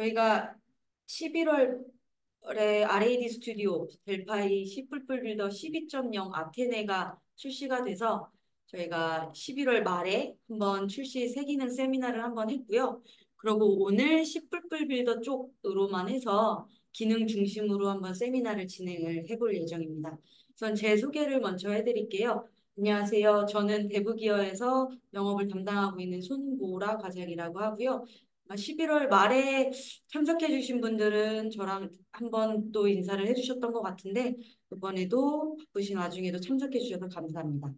저희가 11월에 R&D 스튜디오 델파이 C++ 빌더 12.0 아테네가 출시가 돼서 저희가 11월 말에 한번 출시 새 기능 세미나를 한번 했고요. 그리고 오늘 C++ 빌더 쪽으로만 해서 기능 중심으로 한번 세미나를 진행을 해볼 예정입니다. 우선 제 소개를 먼저 해드릴게요. 안녕하세요. 저는 대부기어에서 영업을 담당하고 있는 손보라 과장이라고 하고요. 11월 말에 참석해주신 분들은 저랑 한번 또 인사를 해주셨던 것 같은데 이번에도 바쁘신 와중에도 참석해주셔서 감사합니다.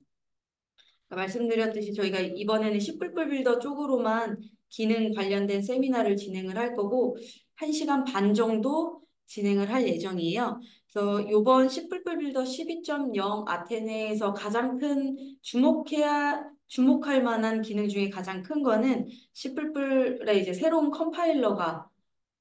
말씀드렸듯이 저희가 이번에는 C++ 빌더 쪽으로만 기능 관련된 세미나를 진행을 할 거고 1시간 반 정도 진행을 할 예정이에요. 그래서 이번 C++ 빌더 12.0 아테네에서 가장 큰 주목할 만한 기능 중에 가장 큰 거는 C++의 이제 새로운 컴파일러가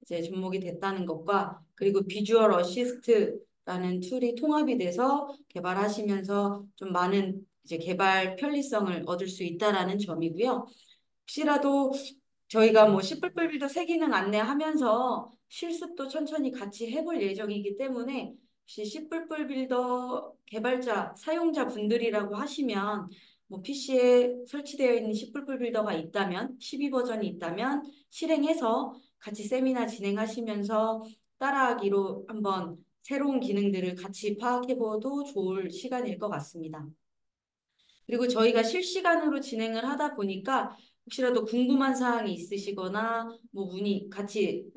이제 접목이 됐다는 것과 그리고 비주얼 어시스트라는 툴이 통합이 돼서 개발하시면서 좀 많은 이제 개발 편리성을 얻을 수 있다라는 점이고요. 혹시라도 저희가 뭐 C++ 빌더 새 기능 안내하면서 실습도 천천히 같이 해볼 예정이기 때문에 혹시 C++ 빌더 개발자, 사용자 분들이라고 하시면 뭐 PC에 설치되어 있는 C++ 빌더가 있다면 12 버전이 있다면 실행해서 같이 세미나 진행하시면서 따라하기로 한번 새로운 기능들을 같이 파악해봐도 좋을 시간일 것 같습니다. 그리고 저희가 실시간으로 진행을 하다 보니까 혹시라도 궁금한 사항이 있으시거나 뭐 문의 같이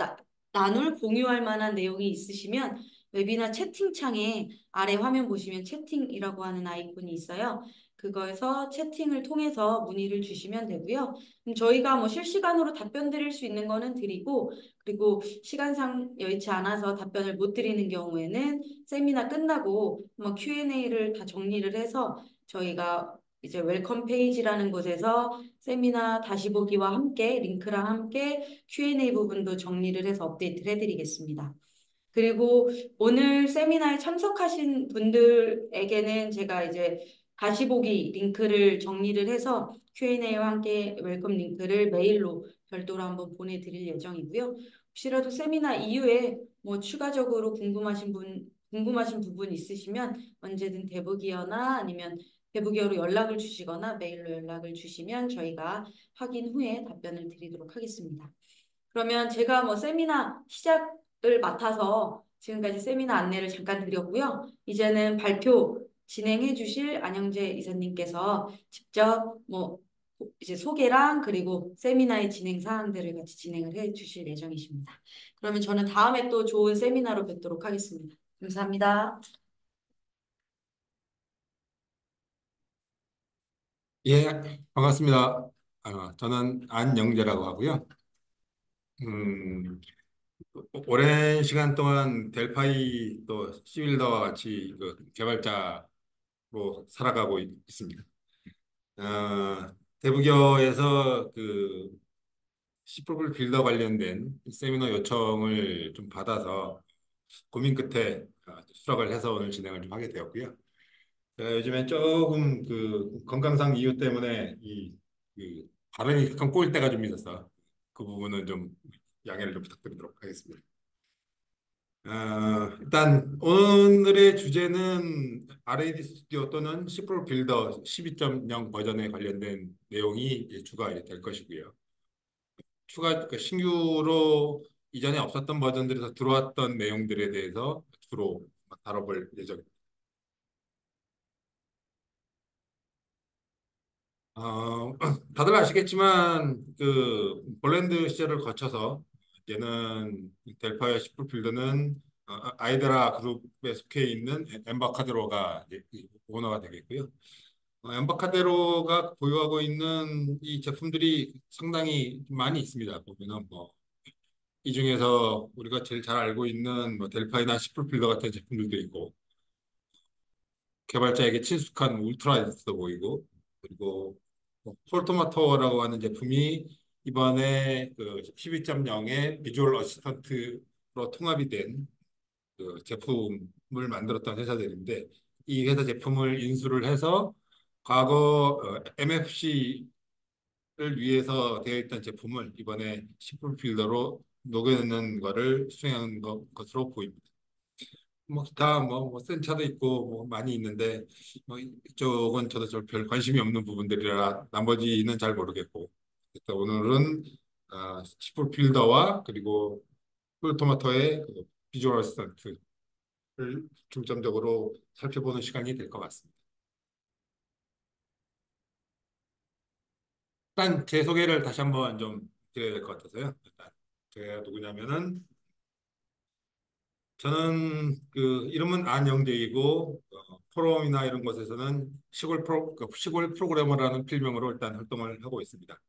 나눌 공유할 만한 내용이 있으시면 웨비나 채팅창에 아래 화면 보시면 채팅이라고 하는 아이콘이 있어요. 그거에서 채팅을 통해서 문의를 주시면 되고요. 저희가 뭐 실시간으로 답변 드릴 수 있는 거는 드리고 그리고 시간상 여의치 않아서 답변을 못 드리는 경우에는 세미나 끝나고 뭐 Q&A를 다 정리를 해서 저희가 이제 웰컴 페이지라는 곳에서 세미나 다시 보기와 함께 링크랑 함께 Q&A 부분도 정리를 해서 업데이트를 해드리겠습니다. 그리고 오늘 세미나에 참석하신 분들에게는 제가 이제 다시 보기 링크를 정리를 해서 Q&A와 함께 웰컴 링크를 메일로 별도로 한번 보내드릴 예정이고요. 혹시라도 세미나 이후에 뭐 추가적으로 궁금하신 부분 있으시면 언제든 대부기어나 아니면 대부기어로 연락을 주시거나 메일로 연락을 주시면 저희가 확인 후에 답변을 드리도록 하겠습니다. 그러면 제가 뭐 세미나 시작을 맡아서 지금까지 세미나 안내를 잠깐 드렸고요. 이제는 발표 진행해 주실 안영재 이사님께서 직접 뭐 이제 소개랑 그리고 세미나의 진행 사항들을 같이 진행을 해 주실 예정이십니다. 그러면 저는 다음에 또 좋은 세미나로 뵙도록 하겠습니다. 감사합니다. 예, 반갑습니다. 저는 안영재라고 하고요. 음, 오랜 시간 동안 델파이 또 시빌더와 같이 그 개발자로 살아가고 있습니다. 대부교에서 그 C++ 빌더 관련된 세미나 요청을 좀 받아서 고민 끝에 수락을 해서 오늘 진행을 좀 하게 되었고요. 제가 요즘엔 조금 그 건강상 이유 때문에 그 발음이 약간 꼬일 때가 좀 있어서 그 부분은 좀 양해를 좀 부탁드리도록 하겠습니다. 일단 오늘의 주제는 R&D 스튜디오 또는 C 빌더 12.0 버전에 관련된 내용이 이제 주가 이제 될 것이고요. 그 신규로 이전에 없었던 버전들에서 들어왔던 내용들에 대해서 주로 다뤄볼 예정입니다. 다들 아시겠지만 그 볼랜드 시절을 거쳐서 얘는 델파이어 시프필드는 아이데라 그룹에 속해 있는 엠바카드로가 이제 이 오너가 되겠고요. 엠바카데로가 보유하고 있는 이 제품들이 상당히 많이 있습니다. 보면은 뭐 이 중에서 우리가 제일 잘 알고 있는 뭐 델파이나 시프필더 같은 제품들도 있고 개발자에게 친숙한 울트라 있어 보이고 그리고 폴토마토라고 하는 제품이 이번에 그 12.0의 비주얼 어시스턴트로 통합이 된 그 제품을 만들었던 회사들인데 이 회사 제품을 인수를 해서 과거 MFC를 위해서 되어 있던 제품을 이번에 시플 필더로 녹여내는 거를 수행하는 것으로 보입니다. 뭐 기타 센 차도 있고 뭐 많이 있는데 뭐 이쪽은 저도 별 관심이 없는 부분들이라 나머지는 잘 모르겠고 일단 오늘은 시풀 필더와 그리고 풀토마토의 그 비주얼 어시스턴트를 중점적으로 살펴보는 시간이 될 것 같습니다. 일단 제 소개를 다시 한번 좀 드려야 될 것 같아서요. 일단 제가 누구냐면은 저는 그 이름은 안영재이고 포럼이나 이런 곳에서는 시골 프로그래머라는 필명으로 일단 활동을 하고 있습니다.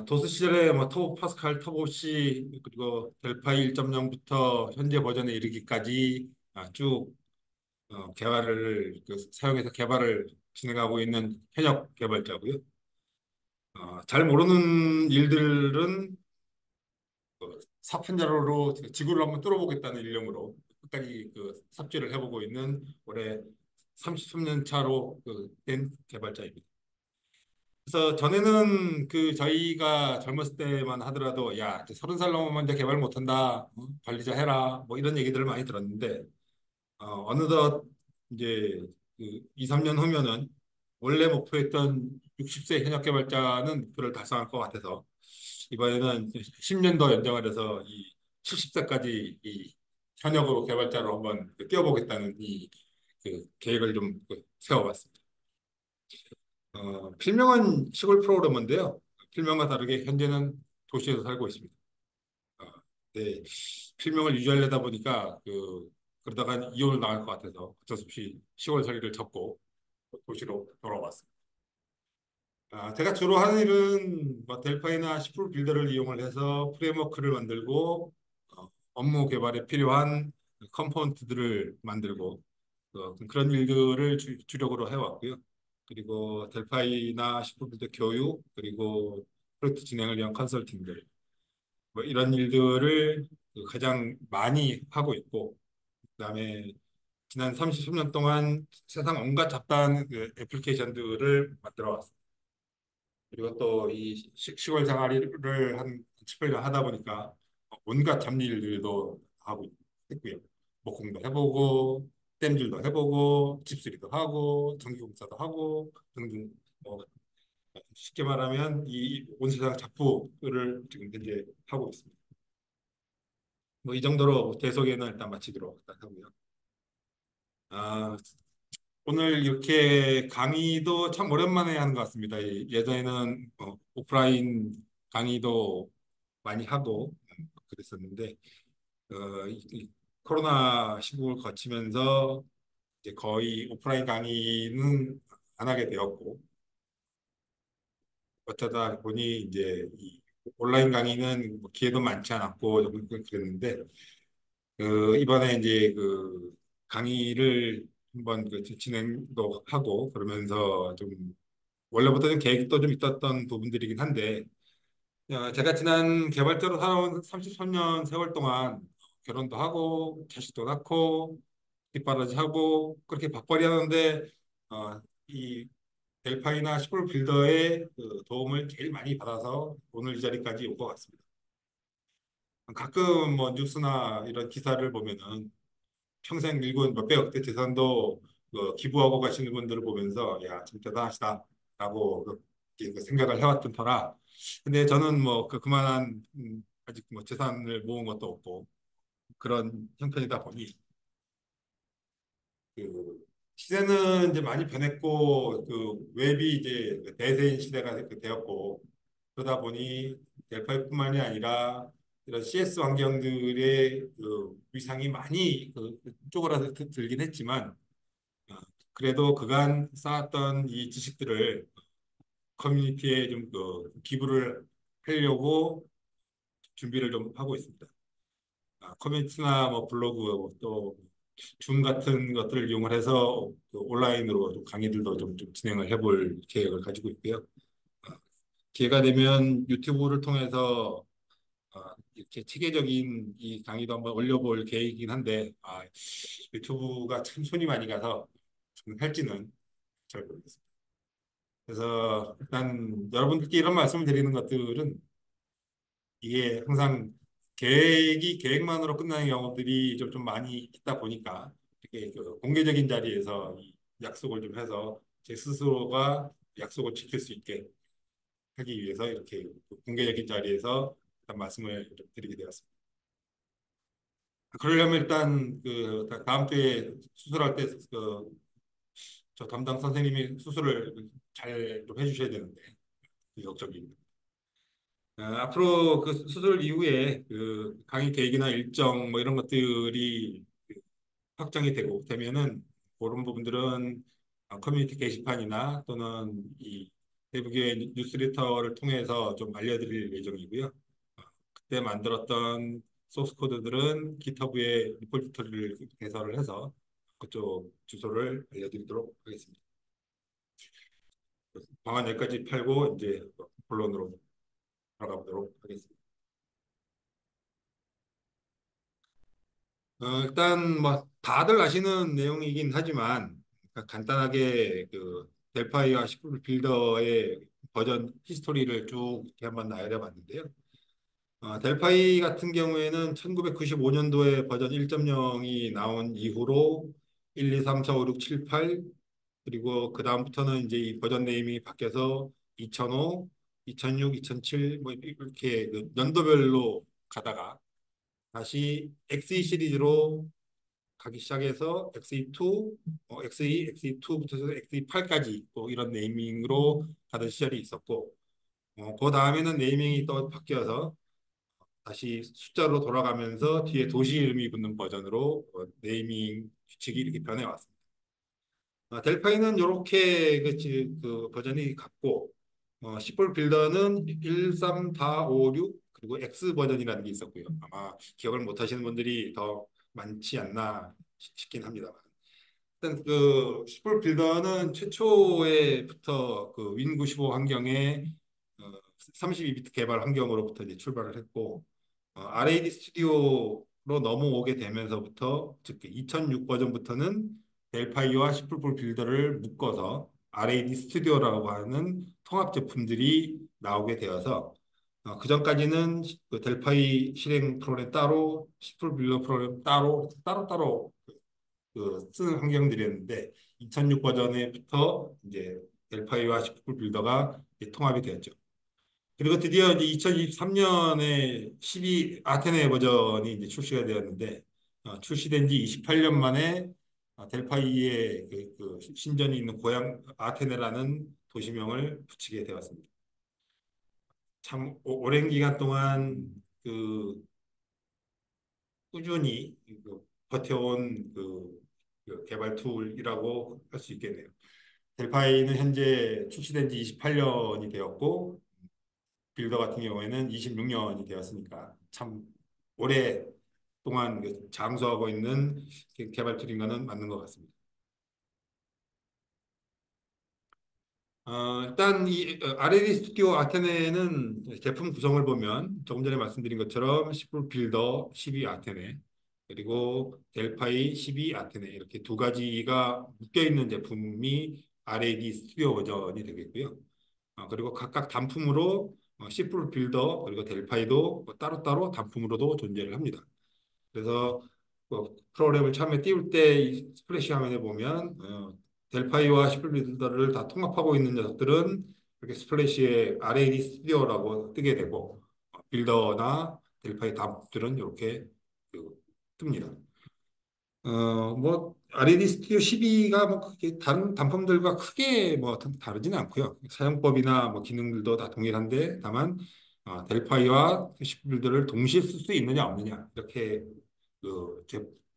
도스 시절에 뭐 터보 파스칼, 터보 C 그리고 델파이 1.0부터 현재 버전에 이르기까지 쭉 개발을 사용해서 개발을 진행하고 있는 현역 개발자고요. 잘 모르는 일들은 사편자로로 지구를 한번 뚫어보겠다는 일념으로 끝까지 삽질을 해보고 있는 올해 33년 차로 된 개발자입니다. 그래서 전에는 저희가 젊었을 때만 하더라도 야, 이제 30살 넘으면 이제 개발 못한다, 관리자 해라, 뭐 이런 얘기들을 많이 들었는데 어느덧 이제 2, 3년 후면은 원래 목표했던 60세 현역 개발자는 목표를 달성할 것 같아서 이번에는 10년 더 연장을 해서 이 70세까지 이 현역으로 개발자로 한번 뛰어보겠다는 계획을 좀 세워봤습니다. 필명은 시골 프로그래머인데요. 필명과 다르게 현재는 도시에서 살고 있습니다. 어, 네, 필명을 유지하려다 보니까 그러다가 이혼을 당할 것 같아서 어쩔 수 없이 시골 살기를 접고 도시로 돌아왔습니다. 제가 주로 하는 일은 뭐 델파이나 시풀 빌더를 이용을 해서 프레임워크를 만들고 업무 개발에 필요한 컴포넌트들을 만들고 그런 일들을 주력으로 해왔고요. 그리고 델파이나 시풀 빌더 교육 그리고 프로젝트 진행을 위한 컨설팅들 뭐 이런 일들을 가장 많이 하고 있고 그다음에 지난 33년 동안 세상 온갖 잡다한 애플리케이션들을 만들어 왔습니다. 그리고 또 이 시골 생활을 한 7, 8년 하다 보니까 온갖 잡일들도 하고 했고요. 목공도 해보고 땜질도 해보고 집수리도 하고 전기공사도 하고 등등 뭐 쉽게 말하면 이 온 세상 잡부를 지금 현재 하고 있습니다. 뭐 이 정도로 제 소개는 일단 마치도록 일단 하고요. 아, 오늘 이렇게 강의도 참 오랜만에 하는 것 같습니다. 예전에는 오프라인 강의도 많이 하고 그랬었는데 이 코로나 시국을 거치면서 이제 거의 오프라인 강의는 안 하게 되었고 어쩌다 보니 이제 이 온라인 강의는 뭐 기회도 많지 않았고 좀 그랬는데 이번에 이제 강의를 한번 진행도 하고 그러면서 좀 원래부터 좀 계획도 좀 있었던 부분들이긴 한데 제가 지난 개발자로 살아온 33년 세월 동안 결혼도 하고 자식도 낳고 뒷바라지 하고 그렇게 밥벌이 하는데 이 델파이나 시골 빌더의 도움을 제일 많이 받아서 오늘 이 자리까지 온 것 같습니다. 가끔 뭐 뉴스나 이런 기사를 보면은 평생 일군 몇백억 대 재산도 기부하고 가시는 분들을 보면서 야, 참 대단하시다라고 생각을 해왔던 터라. 근데 저는 뭐 그만한 아직 뭐 재산을 모은 것도 없고 그런 형편이다 보니 그 시대는 이제 많이 변했고 웹이 이제 대세인 시대가 되었고 그러다 보니 델파이뿐만이 아니라 이런 CS 환경들의 위상이 많이 쪼그라들긴 했지만 어, 그래도 그간 쌓았던 이 지식들을 커뮤니티에 좀 기부를 하려고 준비를 좀 하고 있습니다. 커뮤니티나 뭐 블로그 또 줌 같은 것들을 이용을 해서 온라인으로 좀 강의들도 좀 진행을 해볼 계획을 가지고 있고요. 어, 기회가 되면 유튜브를 통해서 이렇게 체계적인 이 강의도 한번 올려볼 계획이긴 한데 유튜브가 참 손이 많이 가서 좀 할지는 잘 모르겠습니다. 그래서 일단 여러분들께 이런 말씀을 드리는 것들은 이게 항상 계획이 계획만으로 끝나는 경우들이 좀 많이 있다 보니까 이렇게 그 공개적인 자리에서 이 약속을 좀 해서 제 스스로가 약속을 지킬 수 있게 하기 위해서 이렇게 공개적인 자리에서 일단 말씀을 좀 드리게 되었습니다. 그러려면 일단 그 다음 주에 수술할 때 그 저 담당 선생님이 수술을 잘 좀 해주셔야 되는데 비용적인 앞으로 그 수술 이후에 그 강의 계획이나 일정 뭐 이런 것들이 확정이 되면은 그런 부분들은 커뮤니티 게시판이나 또는 이 대북의 뉴스레터를 통해서 좀 알려드릴 예정이고요. 그때 만들었던 소스 코드들은 GitHub에 리포지토리를 개설을 해서 그쪽 주소를 알려드리도록 하겠습니다. 방안 여기까지 팔고 이제 본론으로 들어가보도록 하겠습니다. 일단 뭐 다들 아시는 내용이긴 하지만 간단하게 그 델파이와 c 빌더의 버전 히스토리를 쭉 이렇게 한번 나열해 봤는데요. 델파이 같은 경우에는 1995년도에 버전 1.0이 나온 이후로 1, 2, 3, 4, 5, 6, 7, 8 그리고 그 다음부터는 이제 이 버전 네임이 바뀌어서 2005, 2006, 2007 뭐 이렇게 그 연도별로 가다가 다시 XE 시리즈로 가기 시작해서 XE2, XE, XE2부터 해서 XE8까지 또 이런 네이밍으로 가던 시절이 있었고 그 다음에는 네이밍이 또 바뀌어서 다시 숫자로 돌아가면서 뒤에 도시 이름이 붙는 버전으로 네이밍 규칙이 이렇게 변해왔습니다. 델파이는 이렇게 그 버전이 같고 시폴 빌더는 13456 그리고 X 버전이라는 게 있었고요. 아마 기억을 못 하시는 분들이 더 많지 않나 싶긴 합니다만. 일단 그 시폴 빌더는 최초에부터 그 윈95 환경에 32비트 개발 환경으로부터 이제 출발을 했고 RAD 스튜디오로 넘어오게 되면서부터 즉 2006 버전부터는 델파이와 시폴 빌더를 묶어서 RAD 스튜디오라고 하는 통합 제품들이 나오게 되어서 그 전까지는 그 델파이 실행 프로그램 따로, 시폴 빌더 프로그램 따로 그 쓰는 환경들이었는데 2006 버전에부터 이제 델파이와 시폴 빌더가 이제 통합이 되었죠. 그리고 드디어 이제 2023년에 12 아테네 버전이 이제 출시가 되었는데 출시된 지 28년 만에 델파이의 그 신전이 있는 고향 아테네라는 도시명을 붙이게 되었습니다. 참 오랜 기간 동안 그 꾸준히 그 버텨온 그 개발 툴이라고 할 수 있겠네요. 델파이는 현재 출시된 지 28년이 되었고 빌더 같은 경우에는 26년이 되었으니까 참 오랫동안 장수하고 있는 개발 툴인 거는 맞는 것 같습니다. 일단 이 RAD 스튜디오 아테네는 제품 구성을 보면 조금 전에 말씀드린 것처럼 10 빌더 12 아테네 그리고 델파이 12 아테네 이렇게 두 가지가 묶여 있는 제품이 RAD 스튜디오 버전이 되겠고요. 그리고 각각 단품으로 C 빌더 그리고 델파이도 따로따로 단품으로도 존재를 합니다. 그래서 프로그램을 처음에 띄울 때이 스플래시 화면에 보면 델파이와 C 빌더를 다 통합하고 있는 녀석들은 이렇게 스플래시의 RAD 스튜디오라고 뜨게 되고 빌더나 델파이 단품들은 이렇게 그 뜹니다. 뭐 RAD 스튜디오 12가 뭐 크게 다른 단품들과 크게 뭐 다르지는 않고요. 사용법이나 뭐 기능들도 다 동일한데 다만 델파이와 시빌드를 동시에 쓸 수 있느냐 없느냐 이렇게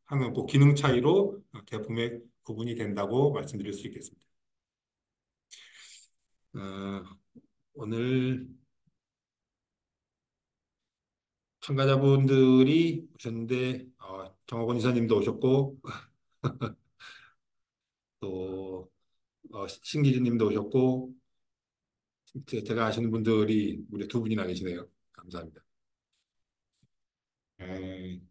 하는 그 기능 차이로 제품의 구분이 된다고 말씀드릴 수 있겠습니다. 어, 오늘 참가자분들이 오셨는데 정학원 이사님도 오셨고 또 신기준님도 오셨고 제가 아시는 분들이 우리 두 분이나 계시네요. 감사합니다. 에,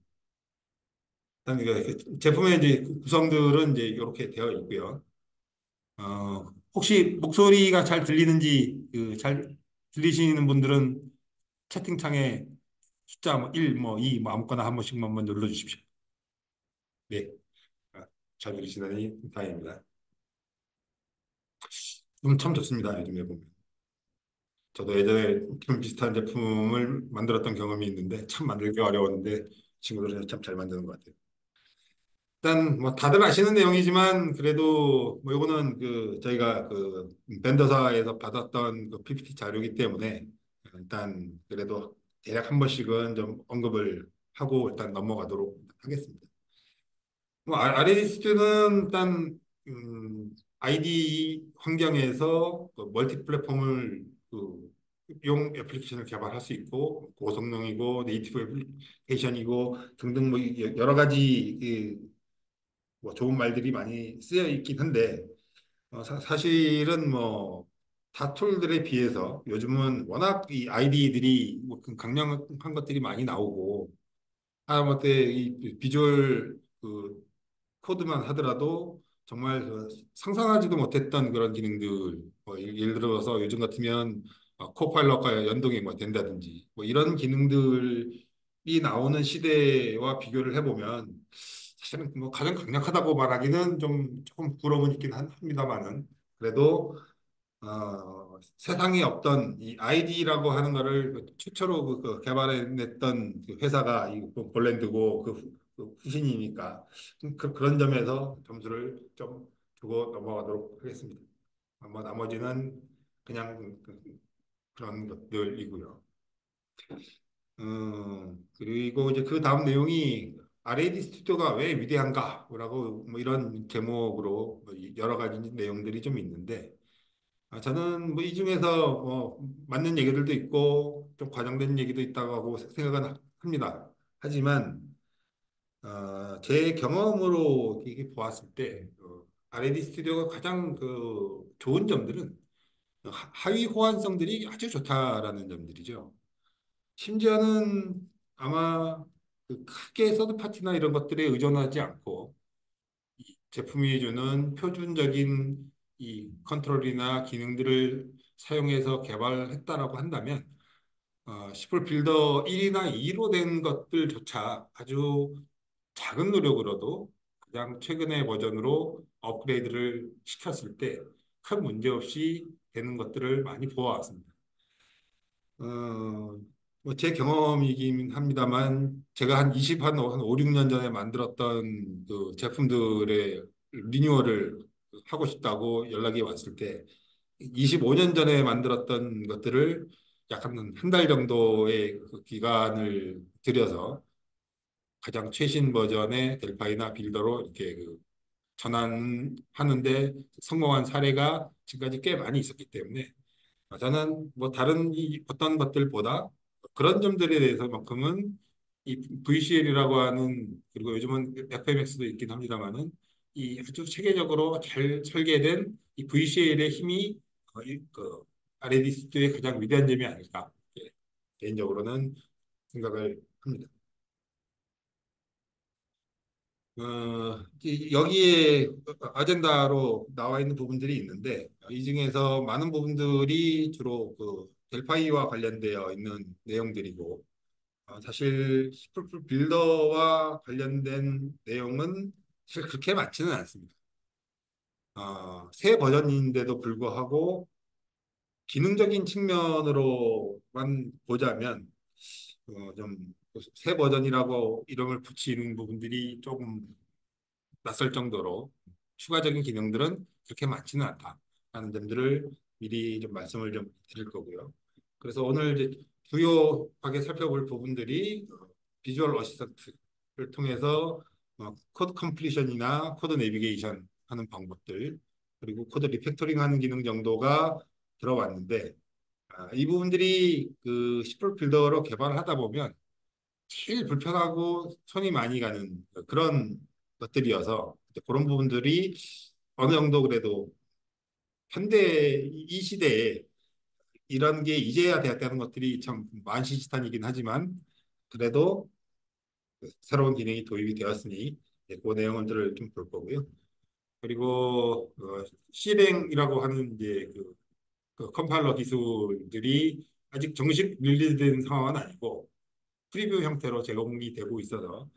일단 그 제품의 이제 구성들은 이제 이렇게 되어 있고요. 혹시 목소리가 잘 들리는지 잘 들리시는 분들은 채팅창에 숫자 뭐 1, 뭐 2, 뭐 아무거나 한 번씩만 한번 눌러주십시오. 네. 아, 잘 들으시다니 다행입니다. 참 좋습니다. 요즘에 보면. 저도 예전에 좀 비슷한 제품을 만들었던 경험이 있는데 참 만들기 어려웠는데 친구들은 참 잘 만드는 것 같아요. 일단 뭐 다들 아시는 내용이지만 그래도 뭐 요거는 그 저희가 그 벤더사에서 받았던 그 PPT 자료이기 때문에 일단 그래도 대략 한 번씩은 좀 언급을 하고 일단 넘어가도록 하겠습니다. 뭐 RAD스는 일단 IDE 환경에서 그 멀티 플랫폼을 그 용 애플리케이션을 개발할 수 있고 고성능이고 네이티브 애플리케이션이고 등등 뭐 여러 가지 뭐 좋은 말들이 많이 쓰여 있긴 한데 사실은 뭐 다 툴들에 비해서 요즘은 워낙 이 ID들이 뭐 강력한 것들이 많이 나오고 하다못해 이 비주얼 그 코드만 하더라도 정말 그 상상하지도 못했던 그런 기능들 뭐 예를 들어서 요즘 같으면 코파일럿과 연동이 뭐 된다든지 뭐 이런 기능들이 나오는 시대와 비교를 해보면 사실은 뭐 가장 강력하다고 말하기는 좀 조금 부끄러움은 있긴 합니다만은 그래도 세상에 없던 이 아이디라고 하는 거를 그 최초로 그 개발해냈던 그 회사가 이 볼랜드고 그 후신이니까 그런 점에서 점수를 좀 주고 넘어가도록 하겠습니다. 뭐 나머지는 그냥 그런 것들이고요. 그리고 이제 그 다음 내용이 R&D 스튜디오가 왜 위대한가라고 뭐 이런 제목으로 뭐 여러 가지 내용들이 좀 있는데 저는 뭐 이 중에서 뭐 맞는 얘기들도 있고 좀 과장된 얘기도 있다고 하고 생각은 합니다. 하지만 제 경험으로 이게 보았을 때 R&D 스튜디오가 가장 그 좋은 점들은 하위 호환성들이 아주 좋다라는 점들이죠. 심지어는 아마 그 크게 서드 파티나 이런 것들에 의존하지 않고 이 제품이 주는 표준적인 이 컨트롤이나 기능들을 사용해서 개발했다라고 한다면 시플 빌더 1이나 2로 된 것들조차 아주 작은 노력으로도 가장 최근의 버전으로 업그레이드를 시켰을 때 큰 문제 없이 되는 것들을 많이 보아왔습니다. 뭐제 경험이긴 합니다만 제가 한 5, 6년 전에 만들었던 그 제품들의 리뉴얼을 하고 싶다고 연락이 왔을 때 25년 전에 만들었던 것들을 약 한 달 정도의 그 기간을 들여서 가장 최신 버전의 델파이나 빌더로 이렇게 그 전환하는데 성공한 사례가 지금까지 꽤 많이 있었기 때문에 저는 뭐 다른 어떤 것들보다 그런 점들에 대해서만큼은 이 VCL이라고 하는 그리고 요즘은 FMX도 있긴 합니다만은 이 아주 체계적으로 잘 설계된 이 VCL의 힘이 그 RAD 스튜디오의 가장 위대한 점이 아닐까 개인적으로는 생각을 합니다. 여기에 아젠다로 나와 있는 부분들이 있는데 이 중에서 많은 부분들이 주로 그 델파이와 관련되어 있는 내용들이고 사실 C++ 빌더와 관련된 내용은 사실 그렇게 많지는 않습니다. 새 버전인데도 불구하고 기능적인 측면으로만 보자면 좀 새 버전이라고 이름을 붙이는 부분들이 조금 낯설 정도로 추가적인 기능들은 그렇게 많지는 않다라는 점들을 미리 좀 말씀을 좀 드릴 거고요. 그래서 오늘 이제 주요하게 살펴볼 부분들이 비주얼 어시스턴트를 통해서 코드 컴플리션이나 코드 내비게이션 하는 방법들 그리고 코드 리팩토링 하는 기능 정도가 들어왔는데 이 부분들이 그 C 빌더로 개발을 하다 보면 제일 불편하고 손이 많이 가는 그런 것들이어서 그런 부분들이 어느 정도 그래도 현대 이 시대에 이런 게 이제야 되었다는 것들이 참 만시지탄이긴 하지만 그래도 새로운 기능이 도입이 되었으니 그 내용들을 좀 볼 거고요. 그리고 C랭이라고 하는 이제 그 컴파일러 기술들이 아직 정식 릴리즈된 상황은 아니고 프리뷰 형태로 제공이 되고 있어서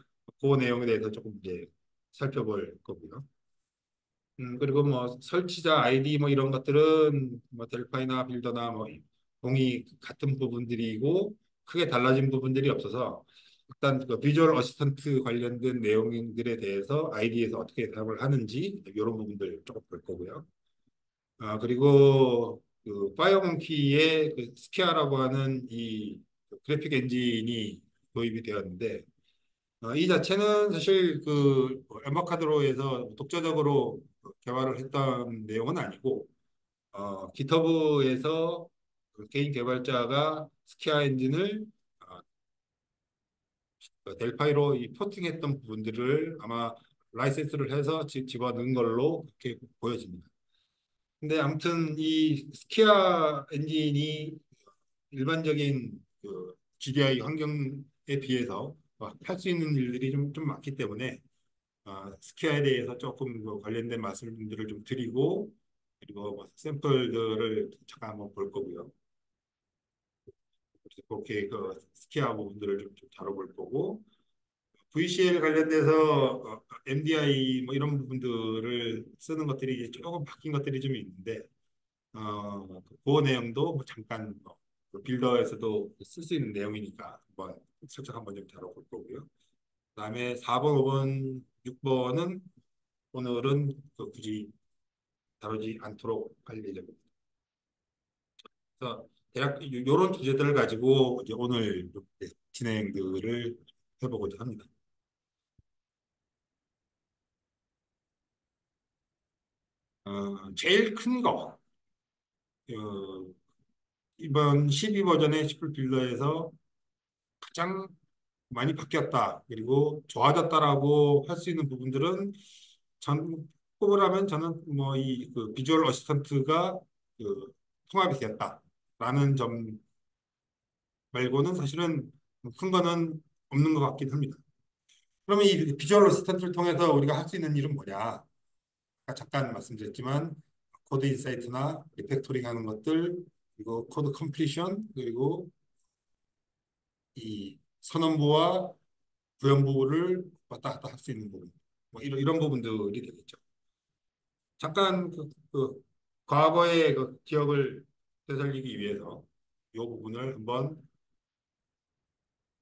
그 내용에 대해서 조금 이제 살펴볼 거고요. 그리고 뭐 설치자 아이디 뭐 이런 것들은 뭐 델파이나 빌더나 뭐 공이 같은 부분들이고 크게 달라진 부분들이 없어서 일단 그 비주얼 어시스턴트 관련된 내용들에 대해서 아이디에서 어떻게 대응을 하는지 이런 부분들 조금 볼 거고요. 그리고 그 파이어몽키의 그 스키아라고 하는 이 그래픽 엔진이 도입이 되었는데 이 자체는 사실 그 엠버카드로에서 독자적으로 개발을 했던 내용은 아니고 기터브에서 그 개인 개발자가 스키아 엔진을 어, 그 델파이로 이 포팅했던 부분들을 아마 라이센스를 해서 집어넣은 걸로 그렇게 보여집니다. 근데 아무튼 이 스키아 엔진이 일반적인 그 GDI 환경에 비해서 할 수 있는 일들이 좀 많기 때문에 스키야에 대해서 조금 그 관련된 말씀들을 좀 드리고 그리고 뭐 샘플들을 잠깐 한번 볼 거고요. 그렇게 그 스키야 부분들을 좀 다뤄볼 거고 VCL 관련돼서 MDI 뭐 이런 부분들을 쓰는 것들이 조금 바뀐 것들이 좀 있는데 그 내용도 뭐 잠깐 그 빌더에서도 쓸 수 있는 내용이니까 한번 살짝 한번 좀 다뤄볼 거고요. 그다음에 4번, 5번, 6번은 오늘은 그 굳이 다루지 않도록 할 예정입니다. 그래서 대략 이런 주제들을 가지고 이제 오늘 진행들을 해보고자 합니다. 제일 큰 거, 어, 이번 12 버전의 10 빌더에서 가장 많이 바뀌었다, 그리고 좋아졌다라고 할 수 있는 부분들은 전 꼽으라면 저는 뭐 이 그 비주얼 어시스턴트가 그 통합이 되었다라는 점 말고는 사실은 큰 거는 없는 것 같긴 합니다. 그러면 이 비주얼 어시스턴트를 통해서 우리가 할 수 있는 일은 뭐냐? 아까 잠깐 말씀드렸지만 코드 인사이트나 리팩토링 하는 것들, 그리고 코드 컴플리션, 그리고 이 선언부와 부연부를 왔다 갔다 할 수 있는 부분, 뭐 이런 부분들이 되겠죠. 잠깐 그 과거의 그 기억을 되살리기 위해서 이 부분을 한번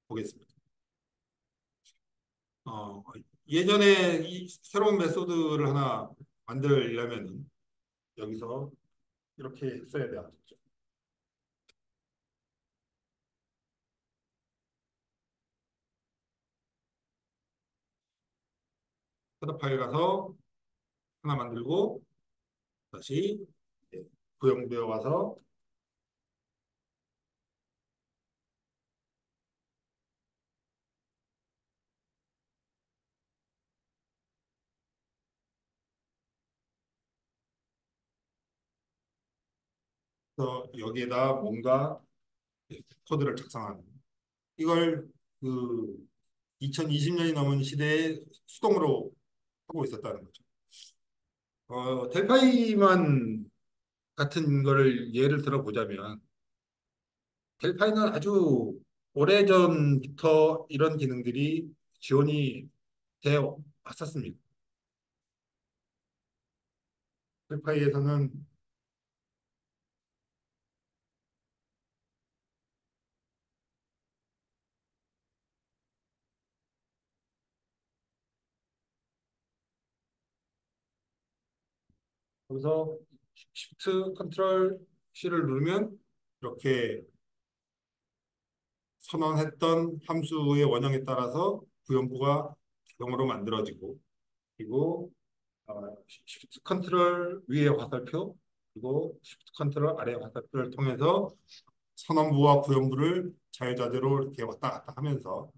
보겠습니다. 어, 예전에 이 새로운 메소드를 하나 만들려면 여기서 이렇게 했어야 되었죠. 헤더 파일 가서 하나 만들고 다시 구형부에 와서 또 여기에다 뭔가 코드를 작성하는 이걸 그 2020년이 넘은 시대에 수동으로 하고 있었다는 거죠. 델파이만 같은 거를 예를 들어보자면 델파이는 아주 오래전부터 이런 기능들이 지원이 되어 왔었습니다. 델파이에서는 거기서 Shift Ctrl C를 누르면 이렇게 선언했던 함수의 원형에 따라서 구현부가 자동으로 만들어지고 그리고 Shift Ctrl 위의 화살표 그리고 Shift Ctrl 아래 화살표를 통해서 선언부와 구현부를 자유자재로 이렇게 왔다 갔다 하면서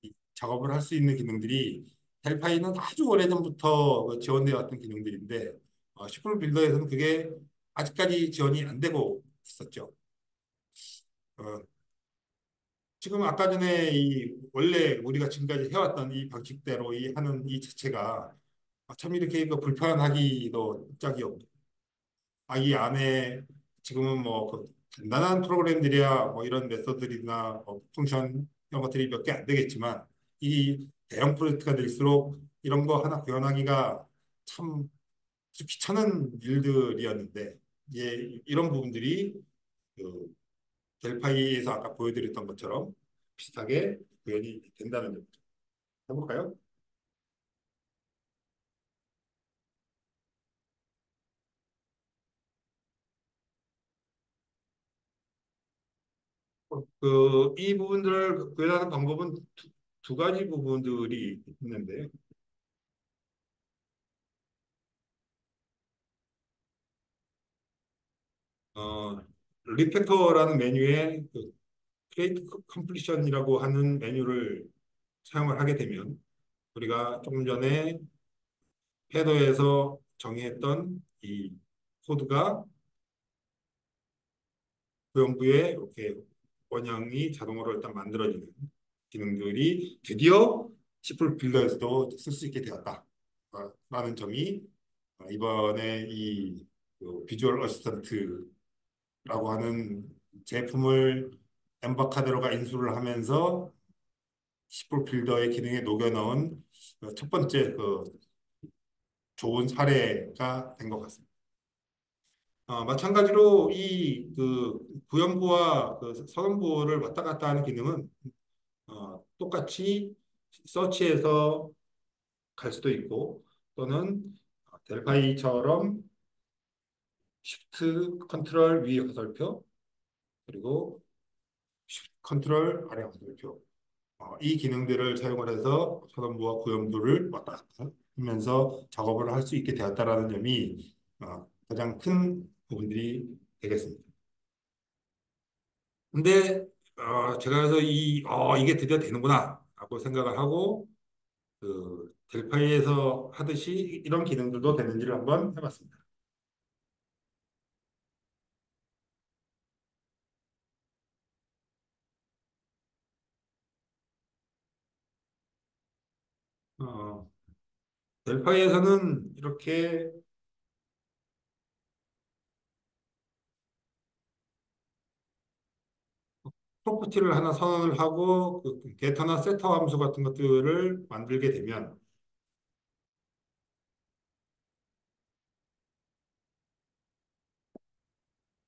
이 작업을 할 수 있는 기능들이 델파이는 아주 오래전부터 그 지원되어 왔던 기능들인데 슈퍼 빌더에서는 그게 아직까지 지원이 안 되고 있었죠. 어, 지금 아까 전에 이 원래 우리가 지금까지 해왔던 이 방식대로 이 하는 이 자체가 참 이렇게 그 불편하기도 짝이없고 이 안에 지금은 뭐그 간단한 프로그램들이야 뭐 이런 메서드들이나 뭐 펑션 이런 것들이 몇 개 안 되겠지만 이 대형 프로젝트가 될수록 이런 거 하나 구현하기가 참 귀찮은 일들이었는데 이런 부분들이 그 델파이에서 아까 보여드렸던 것처럼 비슷하게 구현이 된다는 점이죠. 해볼까요? 이 부분들을 구현하는 방법은 두 가지 부분들이 있는데요. 어, 리팩터라는 메뉴에 크레이트 컴플리션이라고 하는 메뉴를 사용을 하게 되면 우리가 조금 전에 헤더에서 정의했던 이 코드가 구형부에 이렇게 원형이 자동으로 일단 만들어지는 기능들이 드디어 C 빌더에서도 쓸 수 있게 되었다. 라는 점이 이번에 이 비주얼 어시스턴트라고 하는 제품을 엠버카드로가 인수를 하면서 C 빌더의 기능에 녹여 넣은 첫 번째 좋은 사례가 된 것 같습니다. 마찬가지로 이 구형부와 서론부를 왔다 갔다 하는 기능은 똑같이 서치에서 갈 수도 있고 또는 델파이처럼 Shift 컨트롤 위 화살표 그리고 Shift 컨트롤 아래 화살표 이 기능들을 사용을 해서 서론부와 구형부를 왔다 갔다 하면서 작업을 할 수 있게 되었다라는 점이 가장 큰 부분들이 되겠습니다. 근데 제가 그래서 이게 드디어 되는구나 라고 생각을 하고 델파이에서 하듯이 이런 기능들도 되는지를 한번 해봤습니다. 어, 델파이에서는 이렇게 프로퍼티를 하나 선언을 하고 게터나 세터 함수 같은 것들을 만들게 되면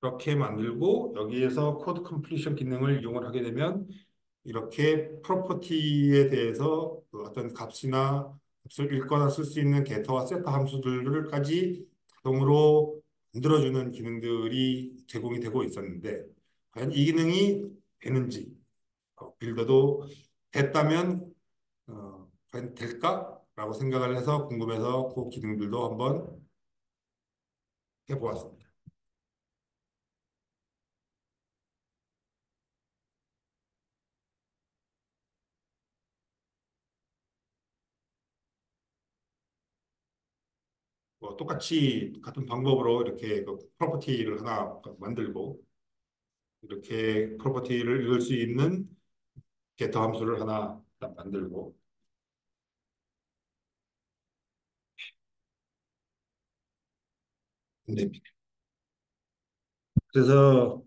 이렇게 만들고 여기에서 코드 컴플리션 기능을 이용을 하게 되면 이렇게 프로퍼티에 대해서 그 어떤 값이나 값을 읽거나 쓸 수 있는 게터와 세터 함수들까지 자동으로 만들어주는 기능들이 제공이 되고 있었는데 과연 이 기능이 되는지 빌더도 됐다면 과연 될까라고 생각을 해서 궁금해서 그 기능들도 한번 해보았습니다. 똑같이 같은 방법으로 이렇게 프로퍼티를 하나 만들고 이렇게 프로퍼티를 읽을 수 있는 게터 함수를 하나 만들고 네. 그래서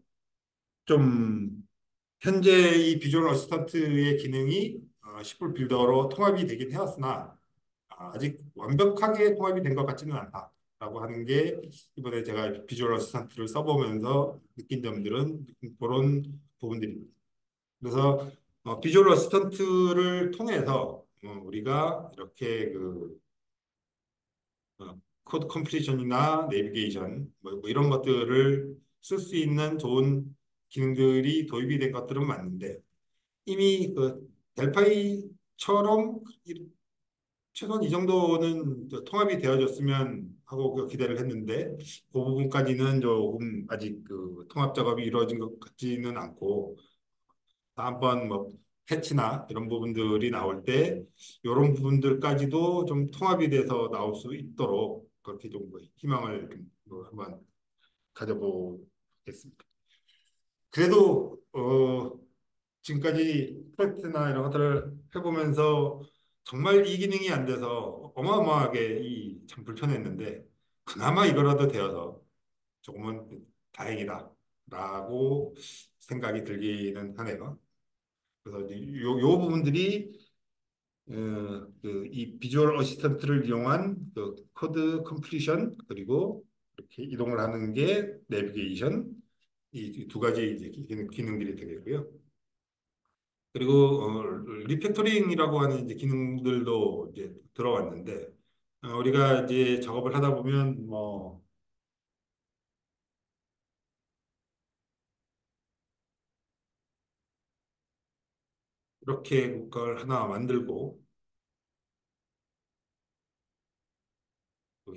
좀 현재 이 비주얼 어시스턴트의 기능이 C 빌더로 통합이 되긴 해왔으나 아직 완벽하게 통합이 된 것 같지는 않다라고 하는 게 이번에 제가 비주얼 어시스턴트를 써보면서 느낀 점들은 그런 부분들입니다. 그래서 비주얼 어시스턴트를 통해서 우리가 이렇게 코드 컴플리션이나 내비게이션 뭐 이런 것들을 쓸 수 있는 좋은 기능들이 도입이 된 것들은 맞는데 이미 델파이처럼 최소한 이 정도는 통합이 되어졌으면 하고 기대를 했는데 그 부분까지는 조금 아직 통합 작업이 이루어진 것 같지는 않고 다음번 뭐 패치나 이런 부분들이 나올 때 이런 부분들까지도 좀 통합이 돼서 나올 수 있도록 그렇게 좀뭐 희망을 좀뭐 한번 가져보겠습니다. 그래도 지금까지 프로젝트나 이런 것들을 해보면서 정말 이 기능이 안 돼서 어마어마하게 참 불편했는데 그나마 이거라도 되어서 조금은 다행이다라고 생각이 들기는 하네요. 그래서 이제 요 부분들이 이 비주얼 어시스턴트를 이용한 그 코드 컴플리션 그리고 이렇게 이동을 하는 게 내비게이션 이 두 가지 이제 기능들이 되겠고요. 그리고 리팩토링이라고 하는 이제 기능들도 이제 들어왔는데 우리가 이제 작업을 하다 보면 뭐 이렇게 걸 하나 만들고 또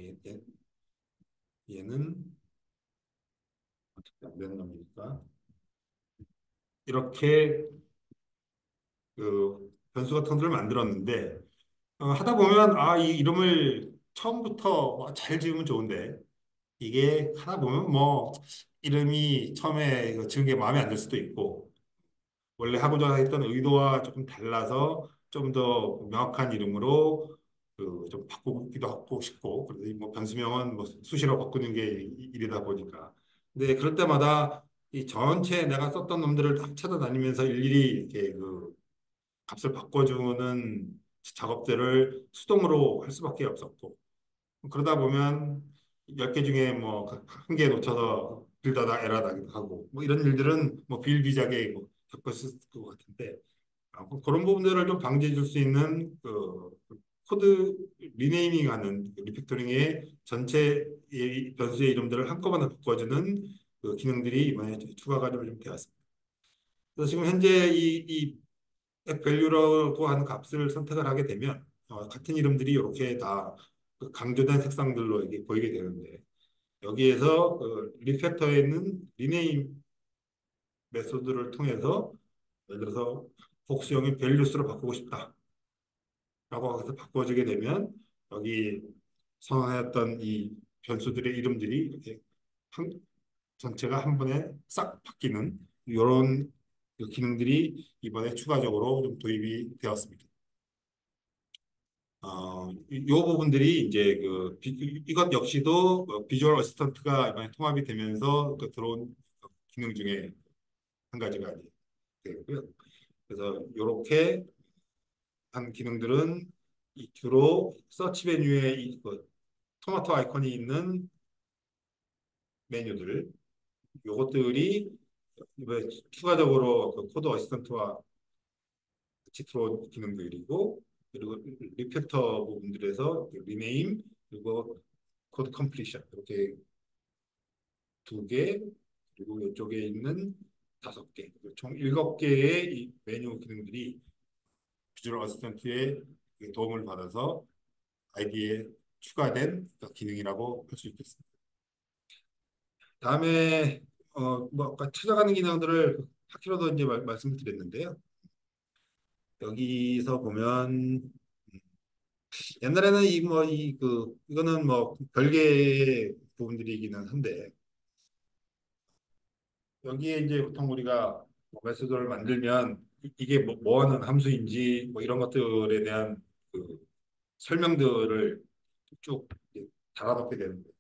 얘는 몇 놈입니까? 이렇게 그 변수 같은 걸 만들었는데 하다 보면 이 이름을 처음부터 잘 지으면 좋은데 이게 하다 보면 뭐 이름이 처음에 이거 지은 게 마음에 안 들 수도 있고 원래 하고자 했던 의도와 조금 달라서 좀 더 명확한 이름으로 그 좀 바꾸기도 하고 싶고 그래서 뭐 변수명은 뭐 수시로 바꾸는 게 일이다 보니까 근데 그럴 때마다 이 전체 내가 썼던 놈들을 다 찾아다니면서 일일이 이렇게 그 값을 바꿔주는 작업들을 수동으로 할 수밖에 없었고 그러다 보면 10개 중에 뭐 한 개 놓쳐서 빌다가 에러 나기도 하고 뭐 이런 일들은 뭐 비일비재하게 뭐 겪었을 것 같은데 그런 부분들을 좀 방지해 줄 수 있는 그 코드 리네이밍하는 리팩토링의 전체 이 변수의 이름들을 한꺼번에 바꿔주는 그 기능들이 이번에 추가가 좀 되었습니다. 그래서 지금 현재 이 밸류라고 하는 값을 선택을 하게 되면 같은 이름들이 이렇게 다그 강조된 색상들로 이게 보이게 되는데 여기에서 리팩터에 있는 리네임 메소드를 통해서 예를 들어서 복수형의 밸류스로 바꾸고 싶다라고 해서 바꿔주게 되면 여기 선언했던 이 변수들의 이름들이 이렇게 한, 전체가 한 번에 싹 바뀌는 이런 기능들이 이번에 추가적으로 좀 도입이 되었습니다. 요 부분들이 이제 이것 역시도 비주얼 어시스턴트가 이번에 통합이 되면서 또 들어온 기능 중에 한 가지가 되고요. 그래서 이렇게 한 기능들은 주로 서치 메뉴에 토마토 아이콘이 있는 메뉴들, 요것들이 이번에 추가적으로 그 코드 어시스턴트와 같이 들어온 기능들이고, 그리고 리팩터 부분들에서 리네임, 그리고 코드 컴플리션 이렇게 두 개, 그리고 이쪽에 있는 다섯 개, 총 일곱 개의 이 메뉴 기능들이 비주얼 어시스턴트의 도움을 받아서 아이디에 추가된 기능이라고 할 수 있겠습니다. 다음에 뭐 아까 찾아가는 기능들을 하키로도 이제 말씀을 드렸는데요. 여기서 보면 옛날에는 이 뭐 이 이거는 뭐 별개의 부분들이기는 한데 여기에 이제 보통 우리가 뭐 메소드를 만들면 이게 뭐 하는 함수인지 뭐 이런 것들에 대한 그 설명들을 쭉 달아놓게 되는데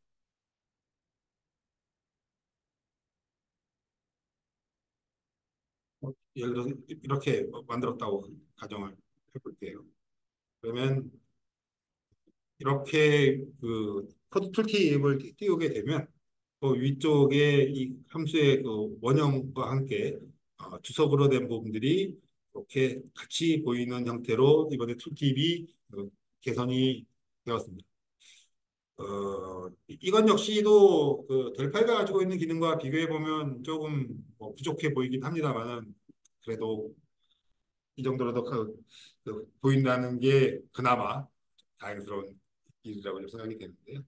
예를 들어서 이렇게 만들었다고 가정을 해볼게요. 그러면 이렇게 그 코드 툴팁을 띄우게 되면 그 위쪽에 이 함수의 그 원형과 함께 주석으로 된 부분들이 이렇게 같이 보이는 형태로 이번에 툴팁이 개선이 되었습니다. 이건 역시도 그 델파이가 가지고 있는 기능과 비교해 보면 조금 뭐 부족해 보이긴 합니다만은 그래도 이 정도로도 보인다는 게 그나마 다행스러운 일이라고 좀 생각이 되는데요.